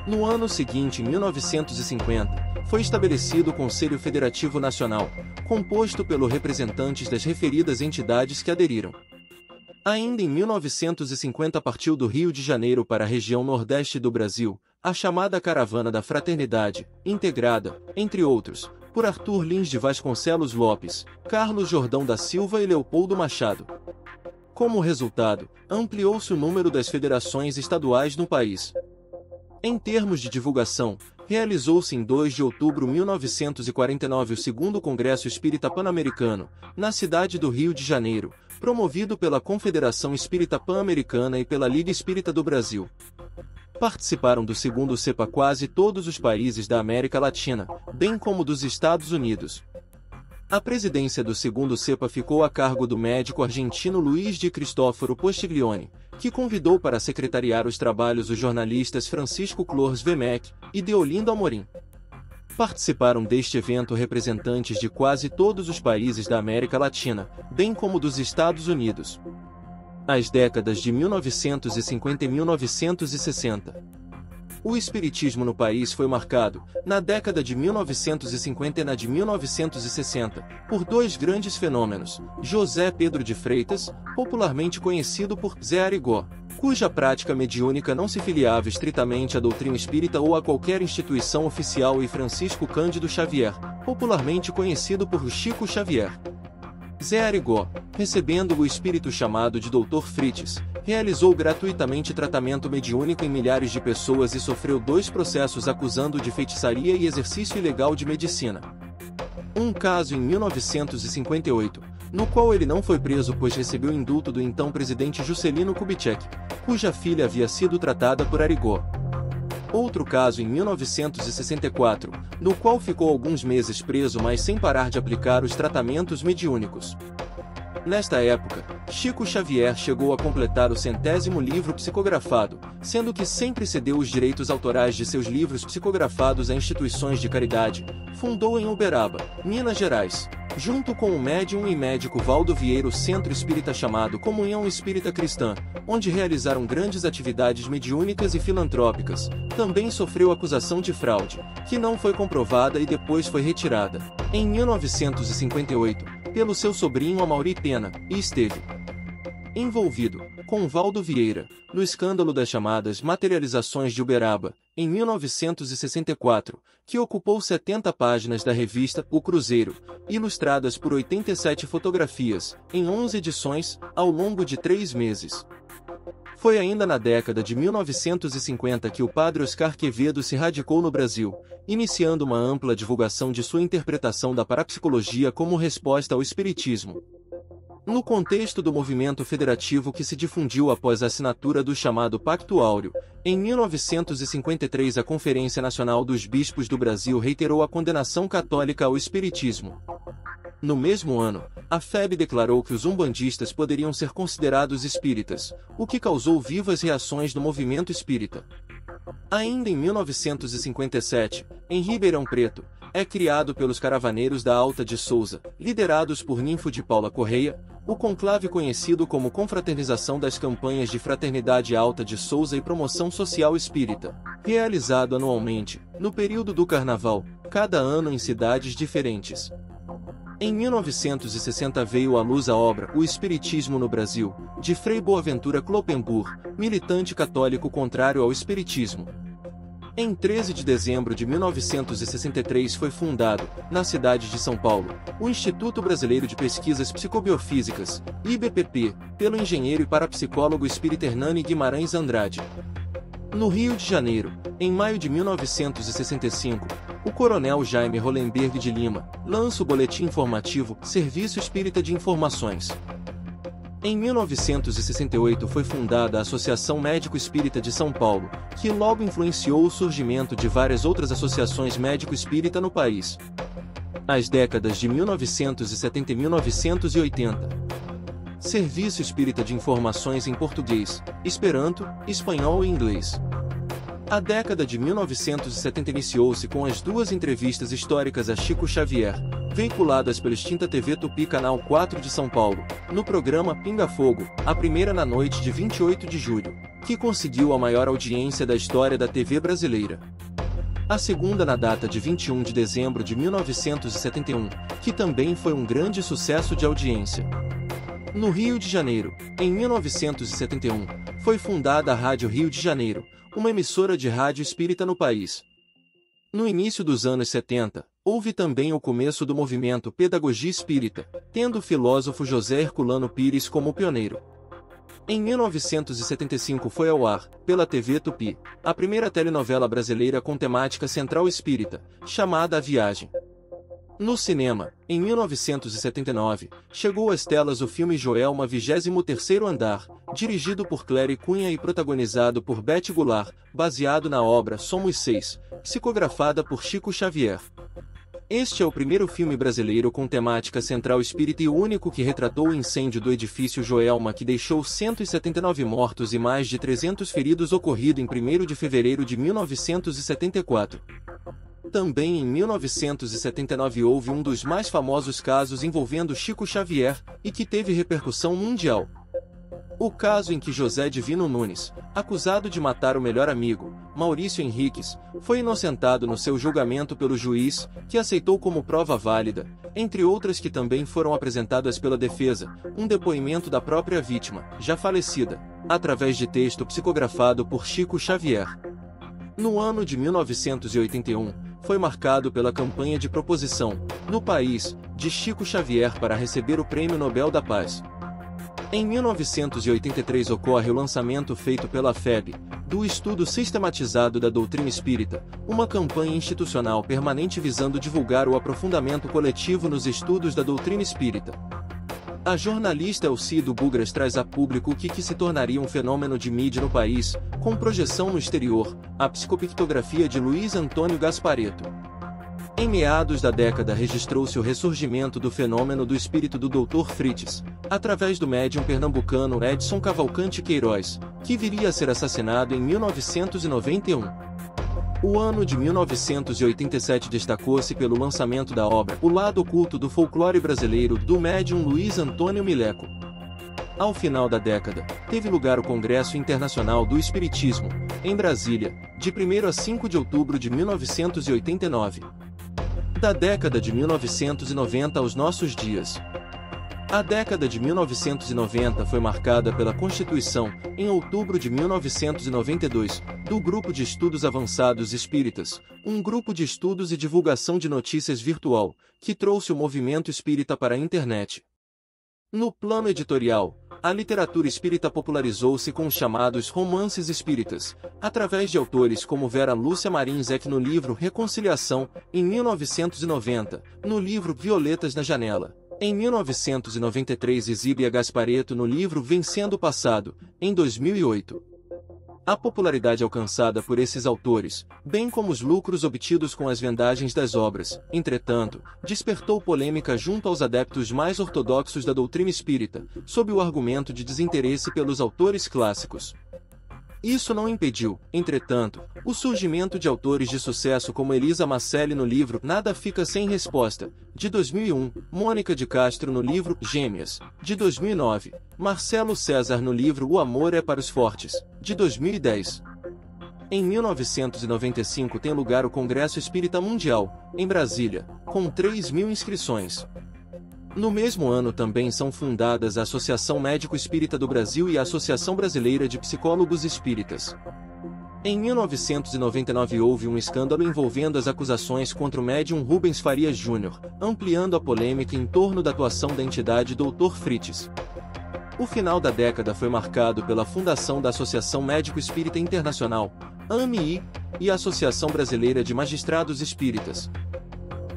No ano seguinte, em 1950, foi estabelecido o Conselho Federativo Nacional, composto pelos representantes das referidas entidades que aderiram. Ainda em 1950 partiu do Rio de Janeiro para a região nordeste do Brasil, a chamada Caravana da Fraternidade, integrada, entre outros, por Arthur Lins de Vasconcelos Lopes, Carlos Jordão da Silva e Leopoldo Machado. Como resultado, ampliou-se o número das federações estaduais no país. Em termos de divulgação, realizou-se em 2 de outubro de 1949 o segundo Congresso Espírita Pan-Americano, na cidade do Rio de Janeiro, promovido pela Confederação Espírita Pan-Americana e pela Liga Espírita do Brasil. Participaram do segundo CEPA quase todos os países da América Latina, bem como dos Estados Unidos. A presidência do segundo CEPA ficou a cargo do médico argentino Luiz de Cristóforo Postiglione, que convidou para secretariar os trabalhos os jornalistas Francisco Clores Vemec e Deolindo Amorim. Participaram deste evento representantes de quase todos os países da América Latina, bem como dos Estados Unidos. As décadas de 1950 e 1960. O espiritismo no país foi marcado, na década de 1950 e na de 1960, por dois grandes fenômenos: José Pedro de Freitas, popularmente conhecido por Zé Arigó, cuja prática mediúnica não se filiava estritamente à doutrina espírita ou a qualquer instituição oficial, e Francisco Cândido Xavier, popularmente conhecido por Chico Xavier. Zé Arigó, recebendo o espírito chamado de Dr. Frites, realizou gratuitamente tratamento mediúnico em milhares de pessoas e sofreu 2 processos acusando de feitiçaria e exercício ilegal de medicina. Um caso em 1958, no qual ele não foi preso pois recebeu indulto do então presidente Juscelino Kubitschek, cuja filha havia sido tratada por Arigó. Outro caso em 1964, no qual ficou alguns meses preso mas sem parar de aplicar os tratamentos mediúnicos. Nesta época, Chico Xavier chegou a completar o 100º livro psicografado, sendo que sempre cedeu os direitos autorais de seus livros psicografados a instituições de caridade. Fundou em Uberaba, Minas Gerais, junto com o médium e médico Valdo Vieira, o centro espírita chamado Comunhão Espírita Cristã, onde realizaram grandes atividades mediúnicas e filantrópicas. Também sofreu acusação de fraude, que não foi comprovada e depois foi retirada, em 1958, pelo seu sobrinho Amaury Pena, e esteve envolvido, com Valdo Vieira, no escândalo das chamadas materializações de Uberaba, em 1964, que ocupou 70 páginas da revista O Cruzeiro, ilustradas por 87 fotografias, em 11 edições, ao longo de 3 meses. Foi ainda na década de 1950 que o padre Oscar Quevedo se radicou no Brasil, iniciando uma ampla divulgação de sua interpretação da parapsicologia como resposta ao espiritismo. No contexto do movimento federativo que se difundiu após a assinatura do chamado Pacto Áureo, em 1953 a Conferência Nacional dos Bispos do Brasil reiterou a condenação católica ao espiritismo. No mesmo ano, a FEB declarou que os umbandistas poderiam ser considerados espíritas, o que causou vivas reações no movimento espírita. Ainda em 1957, em Ribeirão Preto, é criado pelos caravaneiros da Alta de Souza, liderados por Ninfo de Paula Correia, o conclave conhecido como Confraternização das Campanhas de Fraternidade Alta de Souza e Promoção Social Espírita, realizado anualmente, no período do Carnaval, cada ano em cidades diferentes. Em 1960 veio à luz a obra O Espiritismo no Brasil, de Frei Boaventura Kloppenburg, militante católico contrário ao espiritismo. Em 13 de dezembro de 1963 foi fundado, na cidade de São Paulo, o Instituto Brasileiro de Pesquisas Psicobiofísicas, IBPP, pelo engenheiro e parapsicólogo espírita Hernani Guimarães Andrade. No Rio de Janeiro, em maio de 1965, o coronel Jaime Hollenberg de Lima lança o boletim informativo Serviço Espírita de Informações. Em 1968 foi fundada a Associação Médico Espírita de São Paulo, que logo influenciou o surgimento de várias outras associações médico-espírita no país. As décadas de 1970 e 1980. Serviço Espírita de Informações em português, Esperanto, espanhol e inglês. A década de 1970 iniciou-se com as 2 entrevistas históricas a Chico Xavier, veiculadas pela extinta TV Tupi Canal 4 de São Paulo, no programa Pinga Fogo, a primeira na noite de 28 de julho, que conseguiu a maior audiência da história da TV brasileira. A segunda na data de 21 de dezembro de 1971, que também foi um grande sucesso de audiência. No Rio de Janeiro, em 1971, foi fundada a Rádio Rio de Janeiro, uma emissora de rádio espírita no país. No início dos anos 70, houve também o começo do movimento Pedagogia Espírita, tendo o filósofo José Herculano Pires como pioneiro. Em 1975 foi ao ar, pela TV Tupi, a primeira telenovela brasileira com temática central espírita, chamada A Viagem. No cinema, em 1979, chegou às telas o filme Joelma 23º Andar, dirigido por Cléry Cunha e protagonizado por Beth Goulart, baseado na obra Somos Seis, psicografada por Chico Xavier. Este é o primeiro filme brasileiro com temática central espírita e o único que retratou o incêndio do edifício Joelma que deixou 179 mortos e mais de 300 feridos ocorrido em 1º de fevereiro de 1974. Também em 1979 houve um dos mais famosos casos envolvendo Chico Xavier, e que teve repercussão mundial. O caso em que José Divino Nunes, acusado de matar o melhor amigo, Maurício Henriques, foi inocentado no seu julgamento pelo juiz, que aceitou como prova válida, entre outras que também foram apresentadas pela defesa, um depoimento da própria vítima, já falecida, através de texto psicografado por Chico Xavier. No ano de 1981, foi marcado pela campanha de proposição, no país, de Chico Xavier para receber o Prêmio Nobel da Paz. Em 1983 ocorre o lançamento feito pela FEB, do Estudo Sistematizado da Doutrina Espírita, uma campanha institucional permanente visando divulgar o aprofundamento coletivo nos estudos da doutrina espírita. A jornalista Elcido Bugras traz a público o que se tornaria um fenômeno de mídia no país, com projeção no exterior, a psicopictografia de Luiz Antônio Gasparetto. Em meados da década registrou-se o ressurgimento do fenômeno do espírito do Dr. Fritz, através do médium pernambucano Edson Cavalcante Queiroz, que viria a ser assassinado em 1991. O ano de 1987 destacou-se pelo lançamento da obra O Lado Oculto do Folclore Brasileiro, do médium Luiz Antônio Mileco. Ao final da década, teve lugar o Congresso Internacional do Espiritismo, em Brasília, de 1º a 5 de outubro de 1989. Da década de 1990 aos nossos dias. A década de 1990 foi marcada pela constituição, em outubro de 1992, do Grupo de Estudos Avançados Espíritas, um grupo de estudos e divulgação de notícias virtual, que trouxe o movimento espírita para a internet. No plano editorial, a literatura espírita popularizou-se com os chamados romances espíritas, através de autores como Vera Lúcia Marins no livro Reconciliação, em 1990, no livro Violetas na Janela. Em 1993 Exíbia Gasparetto no livro Vencendo o Passado, em 2008. A popularidade alcançada por esses autores, bem como os lucros obtidos com as vendagens das obras, entretanto, despertou polêmica junto aos adeptos mais ortodoxos da doutrina espírita, sob o argumento de desinteresse pelos autores clássicos. Isso não impediu, entretanto, o surgimento de autores de sucesso como Elisa Macelli no livro Nada Fica Sem Resposta, de 2001, Mônica de Castro no livro Gêmeas, de 2009, Marcelo César no livro O Amor é para os Fortes, de 2010. Em 1995 tem lugar o Congresso Espírita Mundial, em Brasília, com 3.000 inscrições. No mesmo ano também são fundadas a Associação Médico Espírita do Brasil e a Associação Brasileira de Psicólogos Espíritas. Em 1999 houve um escândalo envolvendo as acusações contra o médium Rubens Farias Júnior, ampliando a polêmica em torno da atuação da entidade Dr. Fritz. O final da década foi marcado pela fundação da Associação Médico Espírita Internacional, AMI, e a Associação Brasileira de Magistrados Espíritas.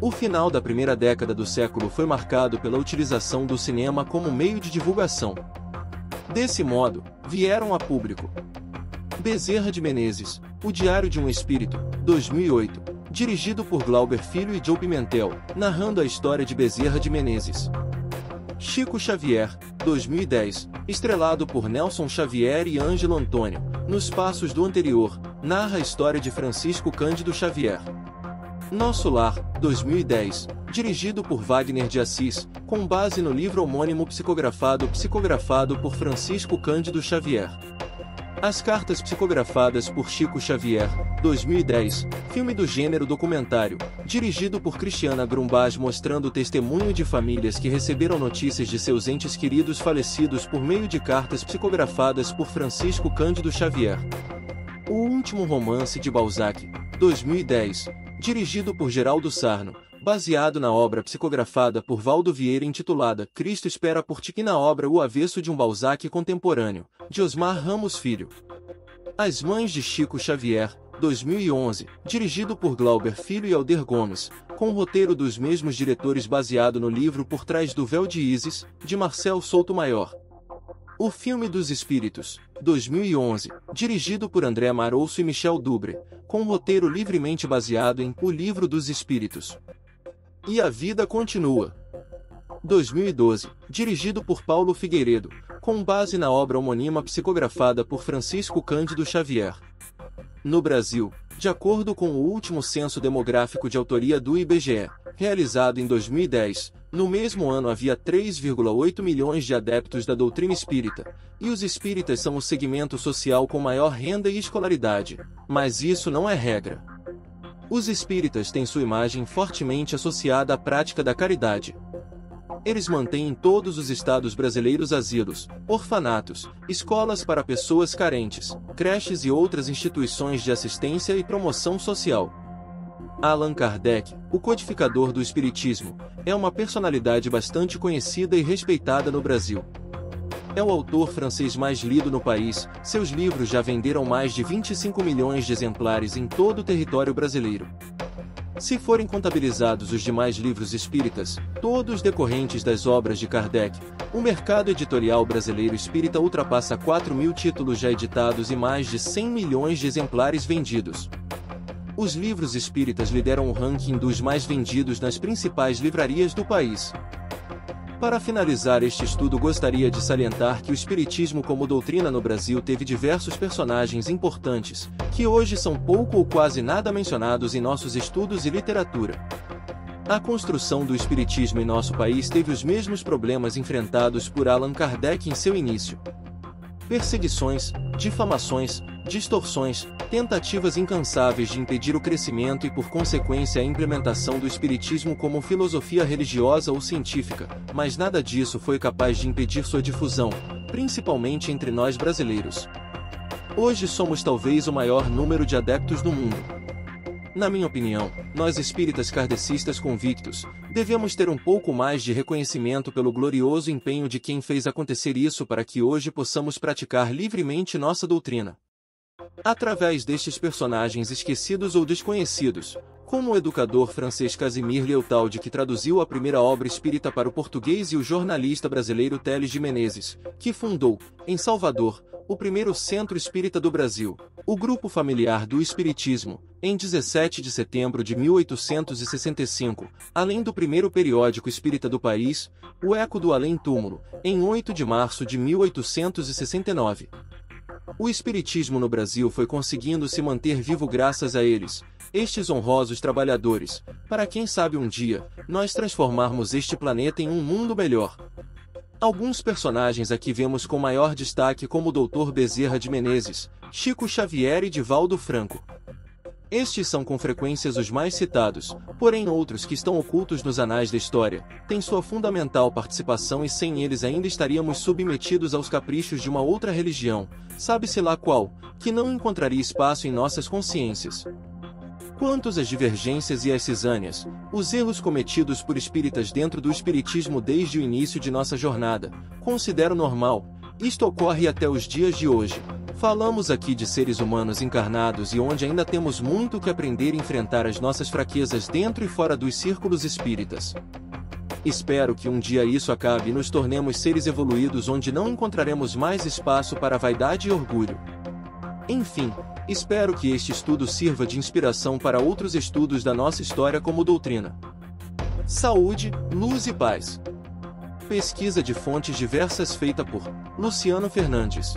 O final da primeira década do século foi marcado pela utilização do cinema como meio de divulgação. Desse modo, vieram a público Bezerra de Menezes, O Diário de um Espírito, 2008, dirigido por Glauber Filho e Joe Pimentel, narrando a história de Bezerra de Menezes. Chico Xavier, 2010, estrelado por Nelson Xavier e Ângelo Antônio, Nos Passos do Anterior, narra a história de Francisco Cândido Xavier. Nosso Lar, 2010, dirigido por Wagner de Assis, com base no livro homônimo psicografado por Francisco Cândido Xavier. As Cartas Psicografadas por Chico Xavier, 2010, filme do gênero documentário, dirigido por Cristiana Grumbach mostrando o testemunho de famílias que receberam notícias de seus entes queridos falecidos por meio de cartas psicografadas por Francisco Cândido Xavier. O Último Romance de Balzac, 2010, dirigido por Geraldo Sarno, baseado na obra psicografada por Valdo Vieira intitulada Cristo Espera por Ti, e na obra O Avesso de um Balzac Contemporâneo, de Osmar Ramos Filho. As Mães de Chico Xavier, 2011, dirigido por Glauber Filho e Alder Gomes, com roteiro dos mesmos diretores baseado no livro Por Trás do Véu de Ísis, de Marcel Souto-Maior. O Filme dos Espíritos, 2011, dirigido por André Marouço e Michel Dubre, com roteiro livremente baseado em O Livro dos Espíritos. E a Vida Continua, 2012, dirigido por Paulo Figueiredo, com base na obra homônima psicografada por Francisco Cândido Xavier. No Brasil, de acordo com o último censo demográfico de autoria do IBGE, realizado em 2010, no mesmo ano havia 3,8 milhões de adeptos da doutrina espírita, e os espíritas são o segmento social com maior renda e escolaridade. Mas isso não é regra. Os espíritas têm sua imagem fortemente associada à prática da caridade. Eles mantêm em todos os estados brasileiros asilos, orfanatos, escolas para pessoas carentes, creches e outras instituições de assistência e promoção social. Allan Kardec, o codificador do Espiritismo, é uma personalidade bastante conhecida e respeitada no Brasil. É o autor francês mais lido no país, seus livros já venderam mais de 25 milhões de exemplares em todo o território brasileiro. Se forem contabilizados os demais livros espíritas, todos decorrentes das obras de Kardec, o mercado editorial brasileiro espírita ultrapassa 4.000 títulos já editados e mais de 100 milhões de exemplares vendidos. Os livros espíritas lideram o ranking dos mais vendidos nas principais livrarias do país. Para finalizar este estudo, gostaria de salientar que o espiritismo como doutrina no Brasil teve diversos personagens importantes, que hoje são pouco ou quase nada mencionados em nossos estudos e literatura. A construção do espiritismo em nosso país teve os mesmos problemas enfrentados por Allan Kardec em seu início. Perseguições, difamações, distorções, tentativas incansáveis de impedir o crescimento e, por consequência, a implementação do espiritismo como filosofia religiosa ou científica, mas nada disso foi capaz de impedir sua difusão, principalmente entre nós brasileiros. Hoje somos talvez o maior número de adeptos do mundo. Na minha opinião, nós espíritas kardecistas convictos, devemos ter um pouco mais de reconhecimento pelo glorioso empenho de quem fez acontecer isso para que hoje possamos praticar livremente nossa doutrina. Através destes personagens esquecidos ou desconhecidos, como o educador francês Casimir Leotaldi, que traduziu a primeira obra espírita para o português, e o jornalista brasileiro Teles de Menezes, que fundou, em Salvador, o primeiro centro espírita do Brasil, o Grupo Familiar do Espiritismo, em 17 de setembro de 1865, além do primeiro periódico espírita do país, o Eco do Além Túmulo, em 8 de março de 1869. O espiritismo no Brasil foi conseguindo se manter vivo graças a eles, estes honrosos trabalhadores, para quem sabe um dia, nós transformarmos este planeta em um mundo melhor. Alguns personagens aqui vemos com maior destaque como o Dr. Bezerra de Menezes, Chico Xavier e Divaldo Franco. Estes são com frequência os mais citados, porém outros que estão ocultos nos anais da história, têm sua fundamental participação e sem eles ainda estaríamos submetidos aos caprichos de uma outra religião, sabe-se lá qual, que não encontraria espaço em nossas consciências. Quantos às divergências e às cisâneas, os erros cometidos por espíritas dentro do espiritismo desde o início de nossa jornada, considero normal, isto ocorre até os dias de hoje. Falamos aqui de seres humanos encarnados e onde ainda temos muito que aprender e enfrentar as nossas fraquezas dentro e fora dos círculos espíritas. Espero que um dia isso acabe e nos tornemos seres evoluídos onde não encontraremos mais espaço para vaidade e orgulho. Enfim, espero que este estudo sirva de inspiração para outros estudos da nossa história como doutrina. Saúde, luz e paz. Pesquisa de fontes diversas feita por Luciano Fernandes.